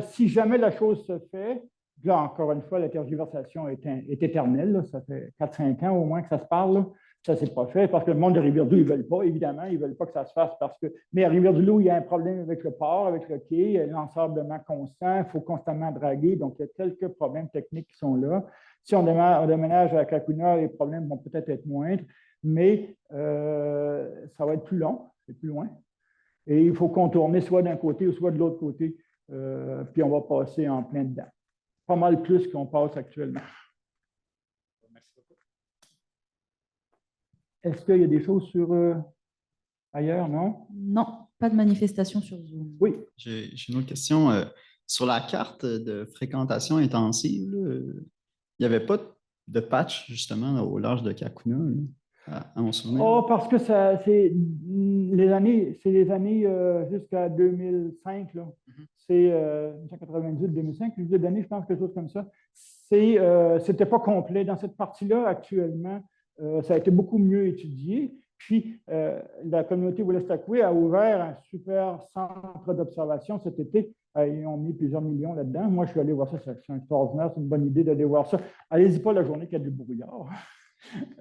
si jamais la chose se fait, là, encore une fois, la tergiversation est éternelle. Là, ça fait 4-5 ans au moins que ça se parle. Là. Ça ne s'est pas fait parce que le monde de Rivière-du-Loup, ils ne veulent pas, évidemment. Ils ne veulent pas que ça se fasse parce que. Mais à Rivière-du-Loup, il y a un problème avec le port, avec le quai, il y a l'ensablement constant, il faut constamment draguer. Donc, il y a quelques problèmes techniques qui sont là. Si on déménage à Cacouna, les problèmes vont peut-être être moindres, mais ça va être plus long, c'est plus loin. Et il faut contourner soit d'un côté ou soit de l'autre côté. Puis on va passer en plein dedans. Pas mal plus qu'on passe actuellement.
Merci beaucoup.
Est-ce qu'il y a des choses sur ailleurs, non?
Non, pas de manifestation sur Zoom.
Oui.
J'ai une autre question. Sur la carte de fréquentation intensive, là, il n'y avait pas de patch, justement, au large de Cacouna, à mon souvenir.
Oh, parce que c'est les années jusqu'à 2005, là. C'est 1998-2005, les années, je pense, quelque chose comme ça. C'était pas complet. Dans cette partie-là, actuellement, ça a été beaucoup mieux étudié. Puis, la communauté Wolastoqey a ouvert un super centre d'observation cet été. Ils ont mis plusieurs millions là-dedans. Moi, je suis allé voir ça. C'est extraordinaire. C'est une bonne idée d'aller voir ça. Allez-y pas la journée qu'il y a du brouillard.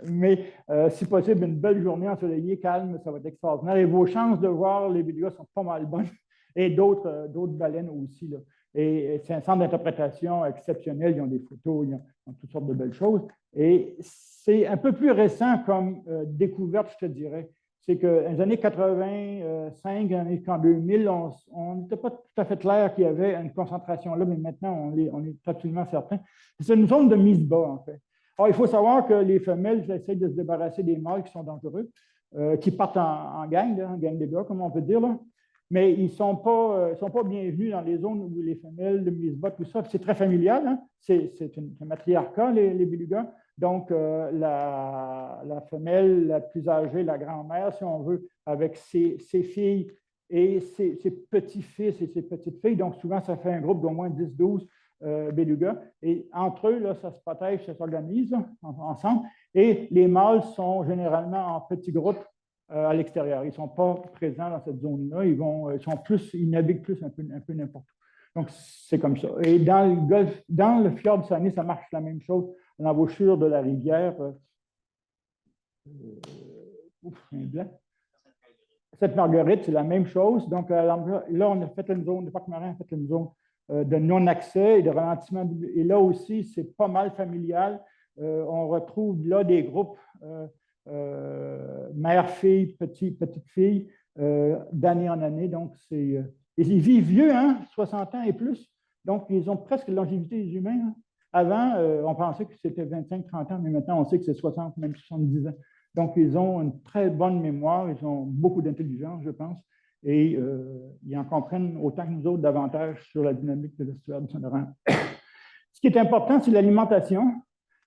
Mais si possible, une belle journée ensoleillée, calme, ça va être extraordinaire. Et vos chances de voir les vidéos sont pas mal bonnes. et d'autres baleines aussi, là. Et c'est un centre d'interprétation exceptionnel. Ils ont des photos, ils ont toutes sortes de belles choses. Et c'est un peu plus récent comme découverte, je te dirais. C'est que dans les années 85, en 2000, on n'était pas tout à fait clair qu'il y avait une concentration là, mais maintenant, on est absolument certain. C'est une zone de mise bas, en fait. Alors, il faut savoir que les femelles essaient de se débarrasser des mâles qui sont dangereux, qui partent en gang, là, en gang de gars, comme on peut dire, là. Mais ils ne sont pas bienvenus dans les zones où les femelles, le mise-bas, tout ça. C'est très familial, hein? C'est un matriarcat, les belugas. Donc, la femelle la plus âgée, la grand-mère, si on veut, avec ses filles et ses petits-fils et ses petites-filles. Donc, souvent, ça fait un groupe d'au moins 10-12 belugas. Et entre eux, là, ça se protège, ça s'organise ensemble. Et les mâles sont généralement en petits groupes à l'extérieur. Ils ne sont pas présents dans cette zone-là. Ils naviguent plus un peu n'importe où. Donc, c'est comme ça. Et dans le fjord de Saguenay, ça marche la même chose. À l'embouchure de la rivière, Sainte-Marguerite, c'est la même chose. Donc, là, on a fait une zone, le parc marin a fait une zone de non-accès et de ralentissement. Et là aussi, c'est pas mal familial. On retrouve là des groupes mère-fille, petite-fille, d'année en année. Donc, ils vivent vieux, hein, 60 ans et plus. Donc, ils ont presque la longévité des humains. Hein. Avant, on pensait que c'était 25-30 ans, mais maintenant, on sait que c'est 60, même 70 ans. Donc, ils ont une très bonne mémoire, ils ont beaucoup d'intelligence, je pense, et ils en comprennent autant que nous autres davantage sur la dynamique de l'estuaire du Saint-Laurent. Ce qui est important, c'est l'alimentation.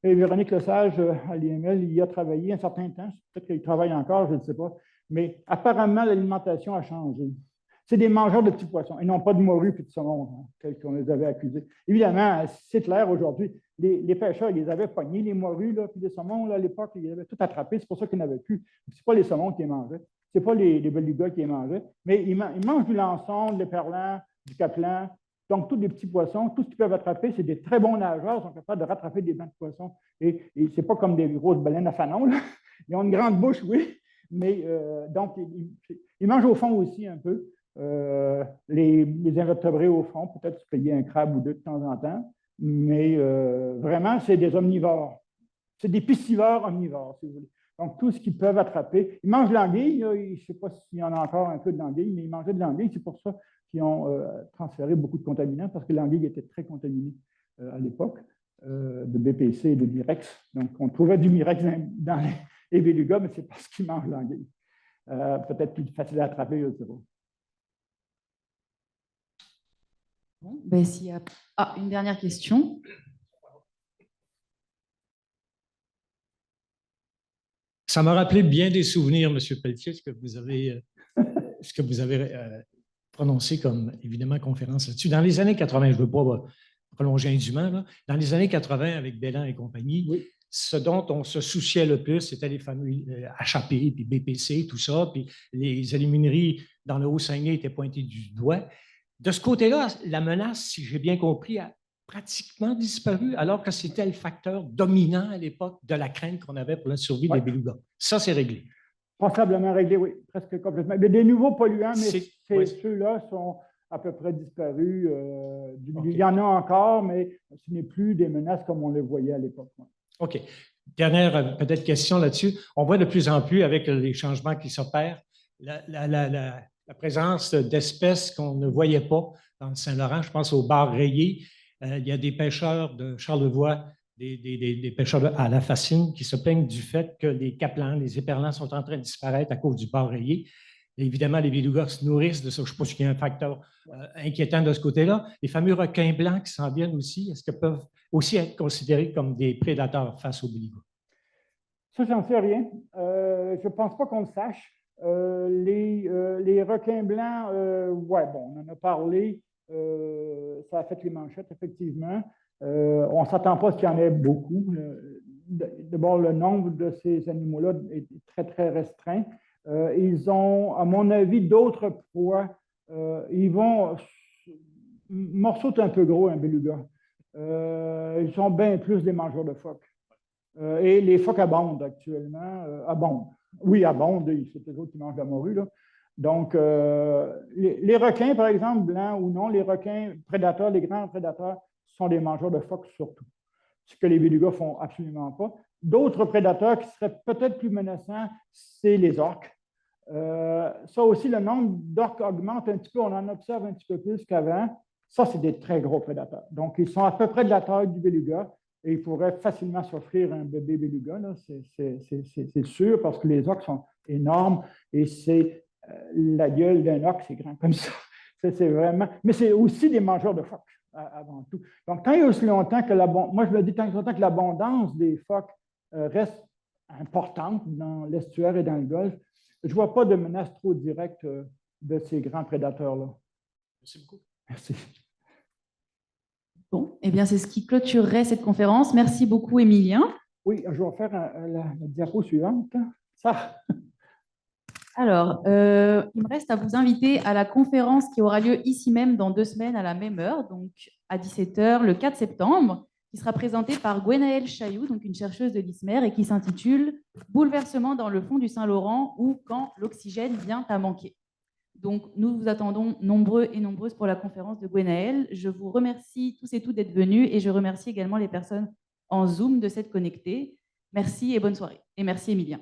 Et Véronique Lesage, à l'IML, il y a travaillé un certain temps, peut-être qu'il travaille encore, je ne sais pas, mais apparemment, l'alimentation a changé. C'est des mangeurs de petits poissons, et non pas de morue et de saumon, hein, tels qu'on les avait accusés. Évidemment, c'est clair aujourd'hui, les pêcheurs, ils les avaient pognés, les morues, là, puis les saumons, là, à l'époque, ils les avaient tout attrapés, c'est pour ça qu'ils n'avaient plus. Ce n'est pas les saumons qui les mangeaient, ce n'est pas les belugas qui les mangeaient, mais ils mangent du lançon, du perlan, du caplan, donc tous des petits poissons, tout ce qu'ils peuvent attraper, c'est des très bons nageurs, ils sont capables de rattraper des bancs de poissons. Et ce n'est pas comme des grosses baleines à fanon, là. Ils ont une grande bouche, oui, mais donc ils mangent au fond aussi un peu. Les invertébrés au fond, peut-être se payer un crabe ou deux de temps en temps, mais vraiment, c'est des omnivores. C'est des piscivores omnivores, si vous voulez. Donc, tout ce qu'ils peuvent attraper. Ils mangent de l'anguille, je ne sais pas s'il y en a encore un peu de l'anguille, mais ils mangeaient de l'anguille, c'est pour ça qu'ils ont transféré beaucoup de contaminants, parce que l'anguille était très contaminée à l'époque, de BPC et de Mirex. Donc, on trouvait du Mirex dans les belugas, mais c'est parce qu'ils mangent l'anguille. Peut-être plus facile à attraper, je ne sais pas.
Bon, ben, s'il y a une dernière question.
Ça m'a rappelé bien des souvenirs, M. Pelletier, ce que vous avez prononcé comme, évidemment, conférence là-dessus. Dans les années 80, je ne veux pas prolonger indûment, là, dans les années 80, avec Bellan et compagnie, oui, ce dont on se souciait le plus, c'était les fameux HAP, puis BPC, tout ça, puis les alumineries dans le Haut-Saguenay étaient pointées du doigt. De ce côté-là, la menace, si j'ai bien compris, a pratiquement disparu, alors que c'était le facteur dominant à l'époque de la crainte qu'on avait pour la survie des belugas. Ça, c'est réglé.
Passablement réglé, oui, presque complètement. Il y a des nouveaux polluants, mais ceux-là sont à peu près disparus. Il y en a encore, mais ce n'est plus des menaces comme on les voyait à l'époque.
OK. Dernière peut-être question là-dessus. On voit de plus en plus, avec les changements qui s'opèrent, la présence d'espèces qu'on ne voyait pas dans le Saint-Laurent. Je pense aux barres rayées. Il y a des pêcheurs de Charlevoix, des pêcheurs à la Fascine qui se plaignent du fait que les caplans, les éperlans sont en train de disparaître à cause du bar rayé. Et évidemment, les belugas se nourrissent de ça. Je ne sais pas s'il y a un facteur inquiétant de ce côté-là. Les fameux requins blancs qui s'en viennent aussi, est-ce qu'ils peuvent aussi être considérés comme des prédateurs face aux belugas?
Ça, j'en sais rien. Je ne pense pas qu'on le sache. Les requins blancs, bon, on en a parlé. Ça a fait les manchettes, effectivement. On ne s'attend pas à ce qu'il y en ait beaucoup. D'abord, le nombre de ces animaux-là est très, très restreint. Ils ont, à mon avis, d'autres proies. Ils vont morceauter un peu gros, un beluga. Ils sont bien plus des mangeurs de phoques. Et les phoques abondent actuellement. Abondent. Oui, abondent. C'est eux autres qui mangent la morue, là. Donc, les requins, par exemple, blancs ou non, les requins prédateurs, les grands prédateurs, sont des mangeurs de phoques surtout, ce que les belugas font absolument pas. D'autres prédateurs qui seraient peut-être plus menaçants, c'est les orques. Ça aussi, le nombre d'orques augmente un petit peu, on en observe un petit peu plus qu'avant. Ça, c'est des très gros prédateurs. Donc, ils sont à peu près de la taille du beluga et ils pourraient facilement s'offrir un bébé beluga, c'est sûr, parce que les orques sont énormes et c'est la gueule d'un orque, c'est grand comme ça. C'est vraiment... Mais c'est aussi des mangeurs de phoques, avant tout. Donc, tant et aussi longtemps que moi, je me dis tant et aussi longtemps que l'abondance des phoques reste importante dans l'estuaire et dans le golfe, je ne vois pas de menace trop directe de ces grands prédateurs-là.
Merci beaucoup.
Merci.
Bon, eh bien, c'est ce qui clôturerait cette conférence. Merci beaucoup, Émilien.
Oui, je vais faire la diapo suivante. Ça.
Alors, il me reste à vous inviter à la conférence qui aura lieu ici même dans 2 semaines à la même heure, donc à 17h le 4 septembre, qui sera présentée par Gwenaëlle Chailloux, donc une chercheuse de l'ISMER, et qui s'intitule « Bouleversement dans le fond du Saint-Laurent ou quand l'oxygène vient à manquer ». Donc, nous vous attendons nombreux et nombreuses pour la conférence de Gwenaëlle. Je vous remercie tous et toutes d'être venus et je remercie également les personnes en Zoom de s'être connectées. Merci et bonne soirée. Et merci, Émilien.